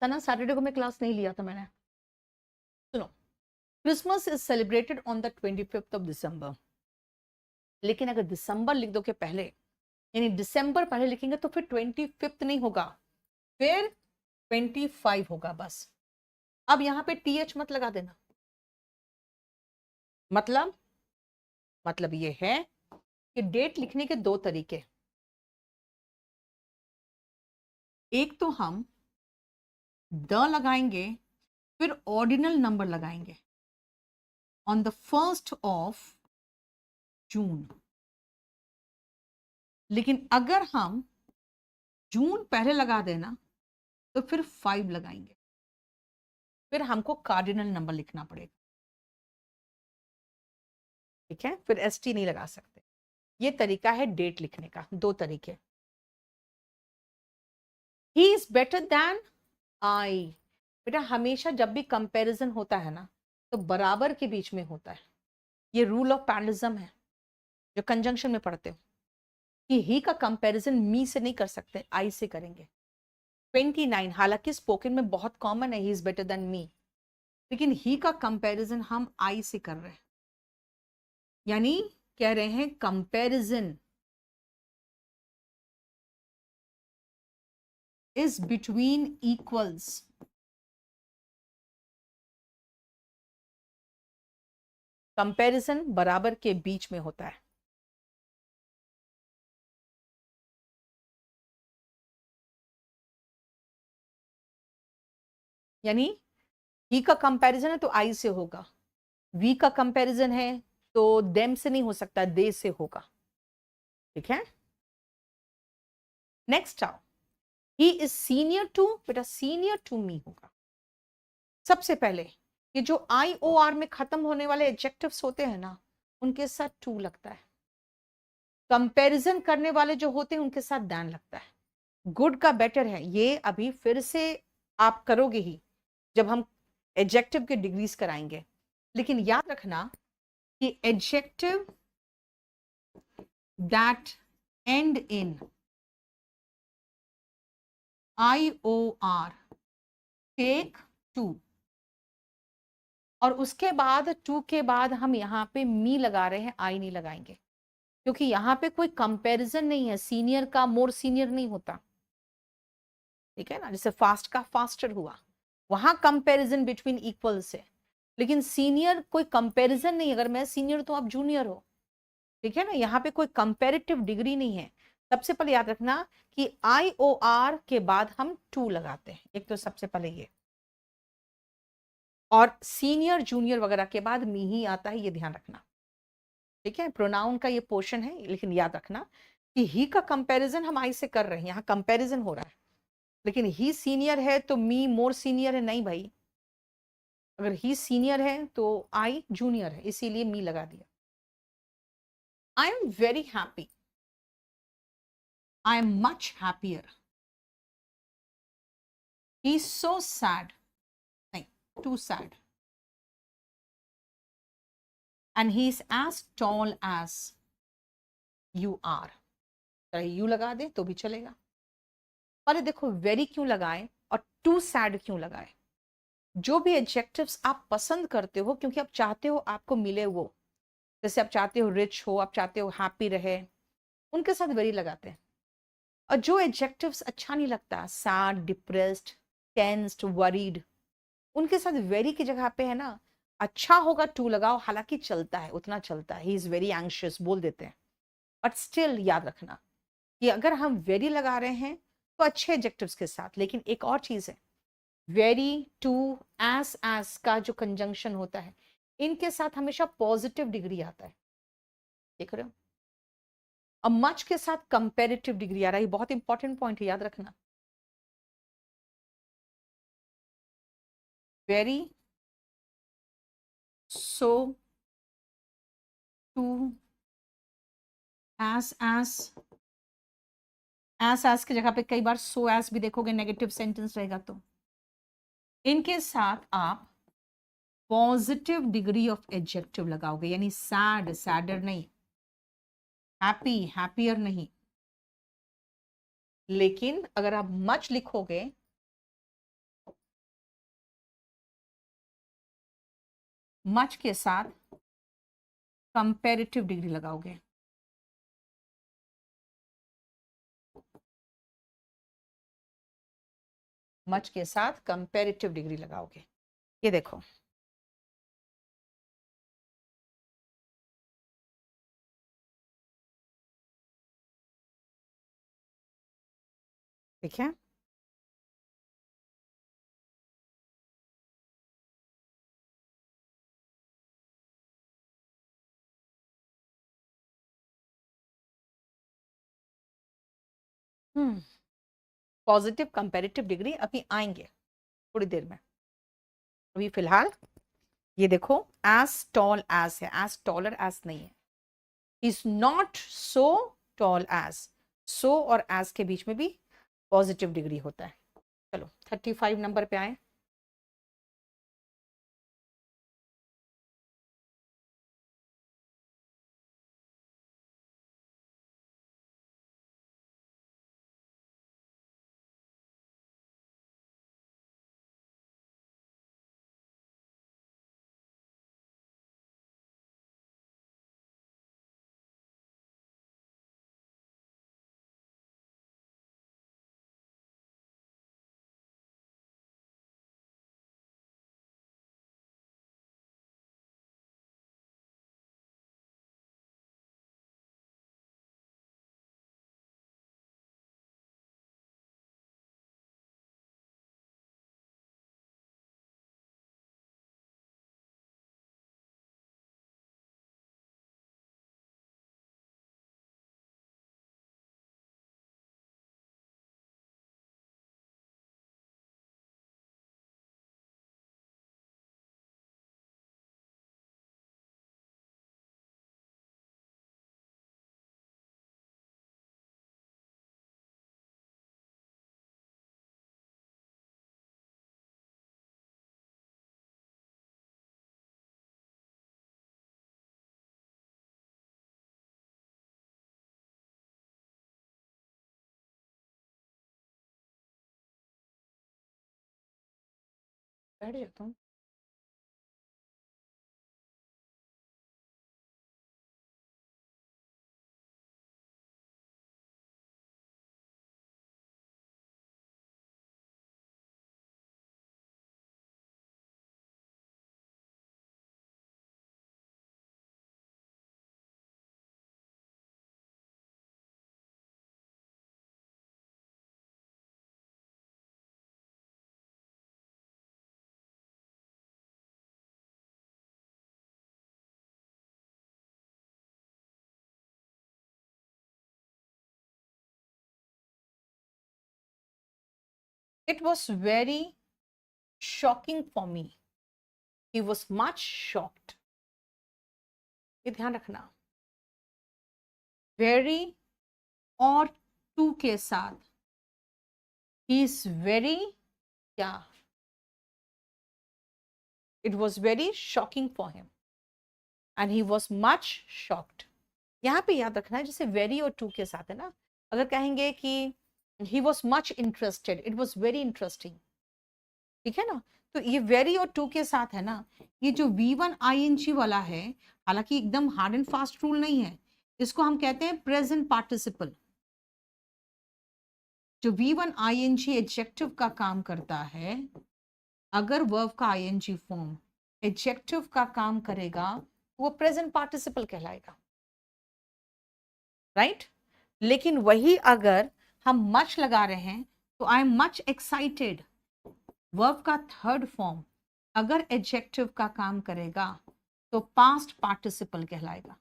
सना सैटरडे को मैं क्लास नहीं लिया था मैंने। सुनो, Christmas is celebrated on the 25 दिसंबर, लेकिन अगर दिसंबर लिख दो के पहले, यानी दिसंबर पहले लिखेंगे तो फिर 25 नहीं होगा, फिर 25 होगा बस। अब यहां पे TH मत लगा देना। मतलब ये है कि डेट लिखने के दो तरीके, एक तो हम द लगाएंगे, फिर ऑर्डिनल नंबर लगाएंगे ऑन द 1 जून। लेकिन अगर हम जून पहले लगा देना तो फिर 5 लगाएंगे, फिर हमको कार्डिनल नंबर लिखना पड़ेगा। ठीक है, फिर ST नहीं लगा सकते। ये तरीका है डेट लिखने का, दो तरीके। He is better than I, बेटा हमेशा जब भी कंपैरिजन होता है ना तो बराबर के बीच में होता है। ये रूल ऑफ पैरलिज्म है जो कंजंक्शन में पढ़ते हो, कि ही का कंपैरिजन मी से नहीं कर सकते, आई से करेंगे। 29 हालांकि स्पोकन में बहुत कॉमन है, ही इज बेटर देन मी, लेकिन ही का कंपैरिजन हम आई से कर रहे हैं, यानी कह रहे हैं comparison is between equals. Comparison बराबर के बीच में होता है। यानी ही का कंपैरिजन है तो आई से होगा, वी का कंपैरिजन है तो देम से नहीं हो सकता, दे से होगा। ठीक है, नेक्स्ट आओ, ही इज सीनियर टू, बेटा सीनियर टू मी होगा। सबसे पहले ये जो IOR में खत्म होने वाले एडजेक्टिव्स होते हैं ना, उनके साथ टू लगता है। कंपैरिजन करने वाले जो होते हैं उनके साथ दैन लगता है। गुड का बेटर है, ये अभी फिर से आप करोगे ही जब हम एडजेक्टिव के डिग्रीज कराएंगे। लेकिन याद रखना कि adjective that end in IOR take to, और उसके बाद टू के बाद हम यहां पे मी लगा रहे हैं, आई नहीं लगाएंगे, क्योंकि यहां पे कोई कंपैरिजन नहीं है, सीनियर का मोर सीनियर नहीं होता। ठीक है ना, जैसे फास्ट का फास्टर हुआ, वहां कंपैरिजन बिटवीन इक्वल्स है, लेकिन सीनियर कोई कंपैरिजन नहीं, अगर मैं सीनियर तो आप जूनियर हो। ठीक है ना, यहाँ पे कोई कंपैरेटिव डिग्री नहीं है। सबसे पहले याद रखना कि IOR के बाद हम टू लगाते हैं, एक तो सबसे पहले ये, और सीनियर जूनियर वगैरह के बाद मी ही आता है, ये ध्यान रखना। ठीक है, प्रोनाउन का ये पोर्शन है, लेकिन याद रखना कि ही का कंपैरिजन हम आई से कर रहे हैं, यहाँ कंपैरिजन हो रहा है, लेकिन ही सीनियर है तो मी मोर सीनियर है, नहीं भाई। अगर ही सीनियर है तो आई जूनियर है, इसीलिए मी लगा दिया। I am very happy, I am much happier, he is so sad, नहीं too sad, and he is as tall as you are. चाहे यू लगा दे तो भी चलेगा। अरे देखो, वेरी क्यों लगाए और टू सैड क्यों लगाए? जो भी एडजेक्टिव्स आप पसंद करते हो, क्योंकि आप चाहते हो आपको मिले वो, जैसे आप चाहते हो रिच हो, आप चाहते हो हैप्पी रहे, उनके साथ वेरी लगाते हैं। और जो एडजेक्टिव्स अच्छा नहीं लगता, सैड, डिप्रेस्ड, टेंस्ड, वरीड, उनके साथ वेरी की जगह पे है ना, अच्छा होगा टू लगाओ, हालांकि चलता है, उतना चलता है, ही इज वेरी एंग्शियस बोल देते हैं, बट स्टिल याद रखना कि अगर हम वेरी लगा रहे हैं तो अच्छे एडजेक्टिव्स के साथ। लेकिन एक और चीज है, वेरी, टू, एस का जो कंजंक्शन होता है, इनके साथ हमेशा पॉजिटिव डिग्री आता है, देख रहे हो। अब मच के साथ कंपेरेटिव डिग्री आ रहा है, बहुत इंपॉर्टेंट पॉइंट है, याद रखना। Very, so, too, as as की जगह पे कई बार सो एस भी देखोगे, नेगेटिव सेंटेंस रहेगा तो इनके साथ आप पॉजिटिव डिग्री ऑफ एडजेक्टिव लगाओगे, यानी सैड, सैडर नहीं, हैप्पी, हैप्पियर नहीं। लेकिन अगर आप मच लिखोगे, मच के साथ कंपेरेटिव डिग्री लगाओगे। मच के साथ कंपेरेटिव डिग्री लगाओगे, ये देखो। ठीक है, पॉजिटिव कंपेरेटिव डिग्री अभी आएंगे थोड़ी देर में। अभी फिलहाल ये देखो, एज टॉल एज है, एज टॉलर एज नहीं है, is not so tall as, so और एज के बीच में भी पॉजिटिव डिग्री होता है। चलो 35 नंबर पे आए। बैठ जाता हूँ। It was very shocking for me. He was much shocked. ये ध्यान रखना, very और to के साथ, he is very क्या, it was very shocking for him and he was much shocked. यहाँ पे याद रखना है, जैसे very और to के साथ है ना, अगर कहेंगे कि he was much interested, it was very interesting, ठीक है ना, तो ये वेरी और टू के साथ है ना, ये जो V1 ing वाला है, हालांकि एकदम हार्ड एंड फास्ट रूल नहीं है, इसको हम कहते हैं प्रेजेंट पार्टिसिपल। जो V1 ing एडजेक्टिव का काम करता है, अगर वर्ब का ing फॉर्म एडजेक्टिव का काम करेगा, वो प्रेजेंट पार्टिसिपल कहलाएगा, राइट? लेकिन वही अगर हम मच लगा रहे हैं, तो आई एम मच एक्साइटेड, वर्ब का थर्ड फॉर्म अगर एडजेक्टिव का काम करेगा तो पास्ट पार्टिसिपल कहलाएगा।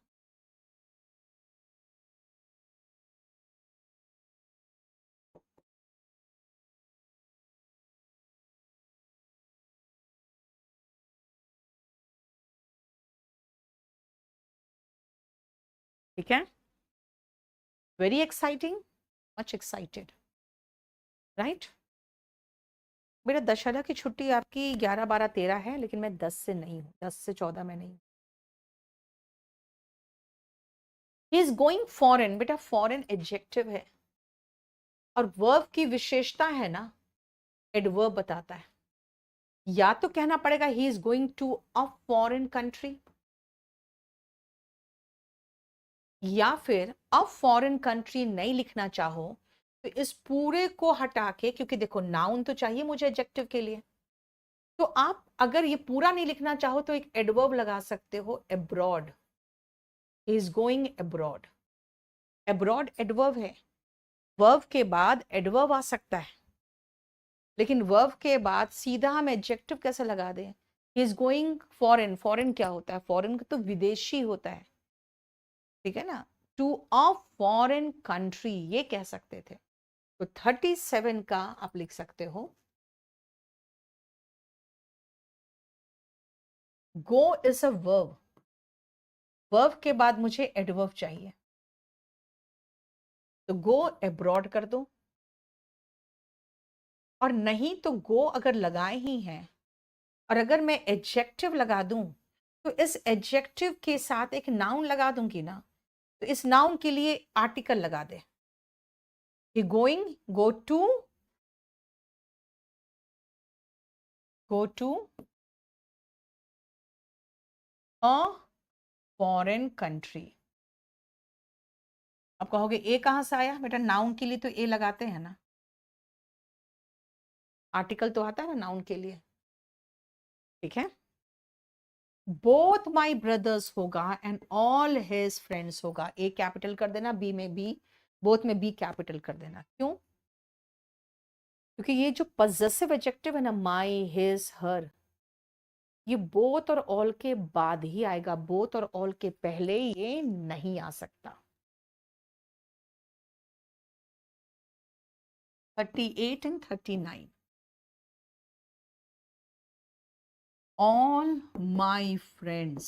ठीक है, very exciting, much excited, right? मेरा दशहरा की छुट्टी आपकी 11, 12, 13 है, लेकिन मैं 10 से नहीं हूँ, 10 से 14 में नहीं। ही इज गोइंग फॉरेन, बेटा फॉरेन एडजेक्टिव है और वर्ब की विशेषता है ना, एडवर्ब बताता है। या तो कहना पड़ेगा he is going to a foreign country, या फिर अ फॉरेन कंट्री नहीं लिखना चाहो तो इस पूरे को हटा के, क्योंकि देखो नाउन तो चाहिए मुझे एडजेक्टिव के लिए, तो आप अगर ये पूरा नहीं लिखना चाहो तो एक एडवर्ब लगा सकते हो, abroad, he is going abroad. Abroad adverb है, वर्ब के बाद एडवर्ब आ सकता है, लेकिन वर्ब के बाद सीधा हम एडजेक्टिव कैसे लगा दें? ही इज गोइंग फॉरेन, फॉरेन क्या होता है? फॉरेन तो विदेशी होता है, ठीक है ना, टू अ फॉरेन कंट्री ये कह सकते थे। तो 37 का आप लिख सकते हो, गो इज अ वर्ब, वर्ब के बाद मुझे एडवर्ब चाहिए, तो गो अब्रॉड कर दो, और नहीं तो गो अगर लगाए ही हैं और अगर मैं एडजेक्टिव लगा दूं तो इस एडजेक्टिव के साथ एक नाउन लगा दूंगी ना, तो इस नाउन के लिए आर्टिकल लगा दे, कि going, go to a foreign country. अब कहोगे ए कहां से आया? बेटा नाउन के लिए तो ए लगाते हैं ना, आर्टिकल तो आता है ना नाउन के लिए, ठीक है। बोथ माई ब्रदर्स होगा एंड ऑल हिज फ्रेंड्स होगा, ए कैपिटल कर देना, बी में बी, बोथ में बी कैपिटल कर देना। क्यों? क्योंकि ये जो पजेसिव एडजेक्टिव है ना, माई, हिज, हर, ये बोथ और ऑल के बाद ही आएगा, बोथ और ऑल के पहले ये नहीं आ सकता। 38 and 39, all my friends,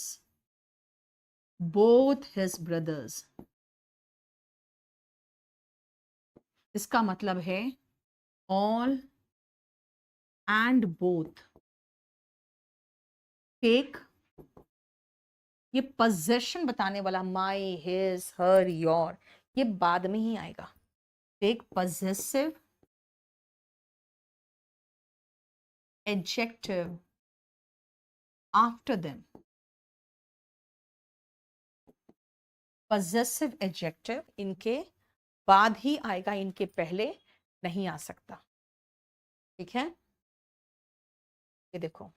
both his brothers, इसका मतलब है all and both, टेक, ये possession बताने वाला माई, हिज, हर, योर, ये बाद में ही आएगा। Take possessive adjective after them. possessive adjective इनके बाद ही आएगा, इनके पहले नहीं आ सकता। ठीक है, ये देखो,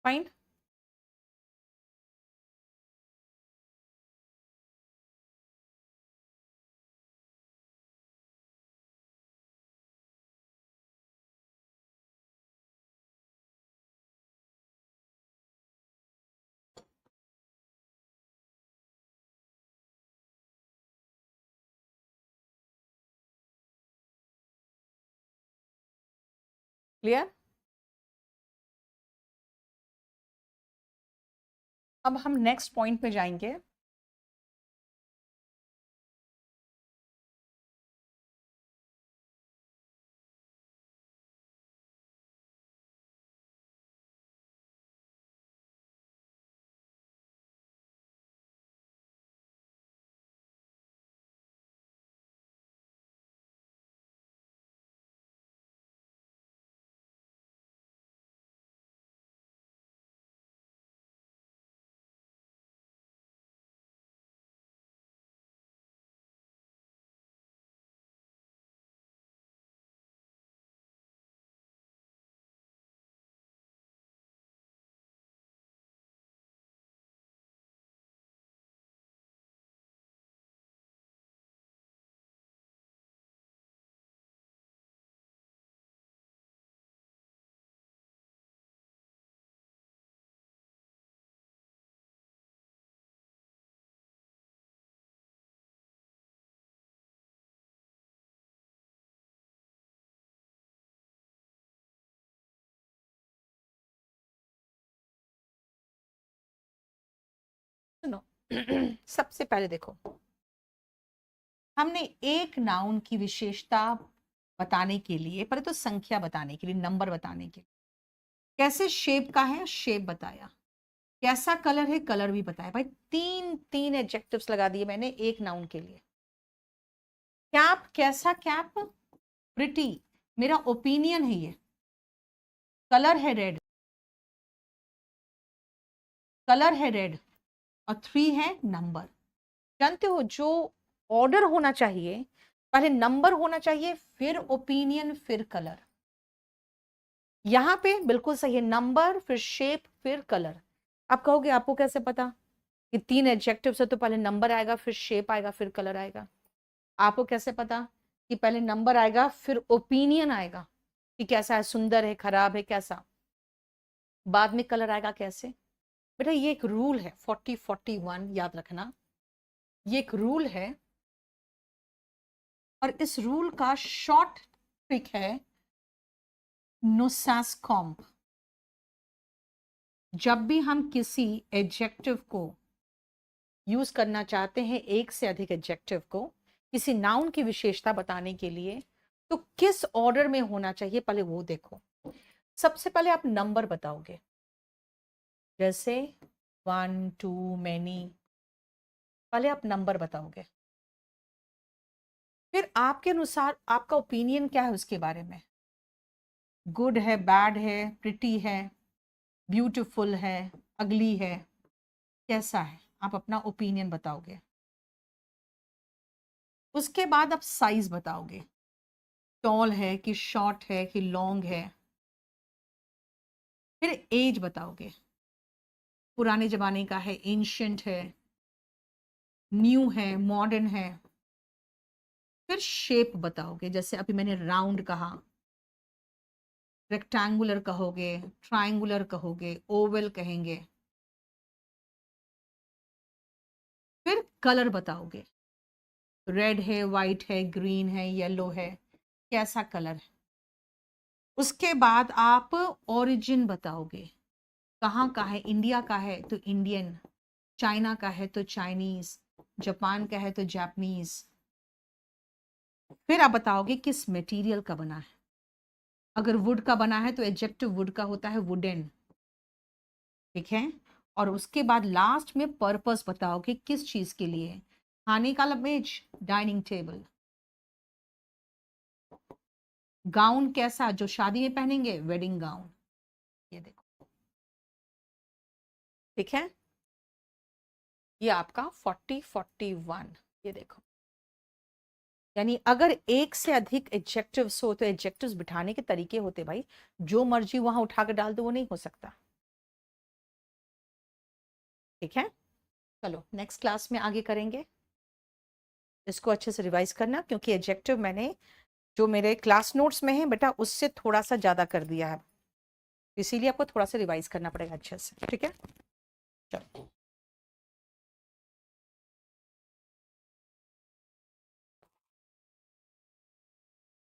फाइन। क्लियर? अब हम नेक्स्ट पॉइंट पे जाएंगे। सुनो, सबसे पहले देखो, हमने एक नाउन की विशेषता बताने के लिए, पहले तो संख्या बताने के लिए, नंबर बताने के लिए, कैसे शेप का है शेप बताया, कैसा कलर है कलर भी बताया। भाई तीन तीन एडजेक्टिव्स लगा दिए मैंने एक नाउन के लिए। कैप, कैसा कैप? प्रिटी, मेरा ओपिनियन है ये। कलर है रेड, कलर है रेड, और 3 है नंबर। जानते हो जो ऑर्डर होना चाहिए, पहले नंबर होना चाहिए, फिर ओपिनियन, फिर कलर। यहां पे बिल्कुल सही है, नंबर फिर शेप फिर कलर। आप कहोगे आपको कैसे पता कि 3 एडजेक्टिव्स है तो पहले नंबर आएगा फिर शेप आएगा फिर कलर आएगा? आपको कैसे पता कि पहले नंबर आएगा फिर ओपिनियन आएगा कि कैसा है, सुंदर है, खराब है, कैसा, बाद में कलर आएगा? कैसे बेटा? ये एक रूल है, 40-41 याद रखना, ये एक रूल है। और इस रूल का शॉर्ट ट्रिक है नोसास्कॉम्प। जब भी हम किसी एडजेक्टिव को यूज करना चाहते हैं, एक से अधिक एडजेक्टिव को किसी नाउन की विशेषता बताने के लिए, तो किस ऑर्डर में होना चाहिए पहले वो देखो। सबसे पहले आप नंबर बताओगे, जैसे 1 2 मैनी, पहले आप नंबर बताओगे। फिर आपके अनुसार आपका ओपिनियन क्या है उसके बारे में, गुड है, बैड है, प्रिटी है, ब्यूटीफुल है, अगली है, कैसा है, आप अपना ओपिनियन बताओगे। उसके बाद आप साइज बताओगे, टॉल है कि शॉर्ट है कि लॉन्ग है। फिर एज बताओगे, पुराने जमाने का है, एंशियंट है, न्यू है, मॉडर्न है। फिर शेप बताओगे, जैसे अभी मैंने राउंड कहा, रेक्टेंगुलर कहोगे, ट्रायंगुलर कहोगे, ओवल कहेंगे। फिर कलर बताओगे, रेड है, वाइट है, ग्रीन है, येलो है, कैसा कलर है। उसके बाद आप ओरिजिन बताओगे, कहाँ का है, इंडिया का है तो इंडियन, चाइना का है तो चाइनीज, जापान का है तो जापानीज। फिर आप बताओगे किस मटेरियल का बना है। अगर वुड का बना है तो एडजेक्टिव वुड का होता है वुडन, ठीक है। और उसके बाद लास्ट में पर्पस बताओगे किस चीज के लिए। खाने का मेज, डाइनिंग टेबल। गाउन कैसा, जो शादी में पहनेंगे, वेडिंग गाउन। ये देखो, ठीक है। ये आपका 40-41, ये देखो। यानी अगर एक से अधिक एडजेक्टिव्स हो तो एडजेक्टिव्स बिठाने के तरीके होते भाई, जो मर्जी वहां उठा कर डाल दो वो नहीं हो सकता, ठीक है। चलो नेक्स्ट क्लास में आगे करेंगे। इसको अच्छे से रिवाइज करना, क्योंकि एडजेक्टिव मैंने जो मेरे क्लास नोट्स में है बेटा उससे थोड़ा सा ज्यादा कर दिया है, इसीलिए आपको थोड़ा सा रिवाइज करना पड़ेगा अच्छे से, ठीक है। चलो।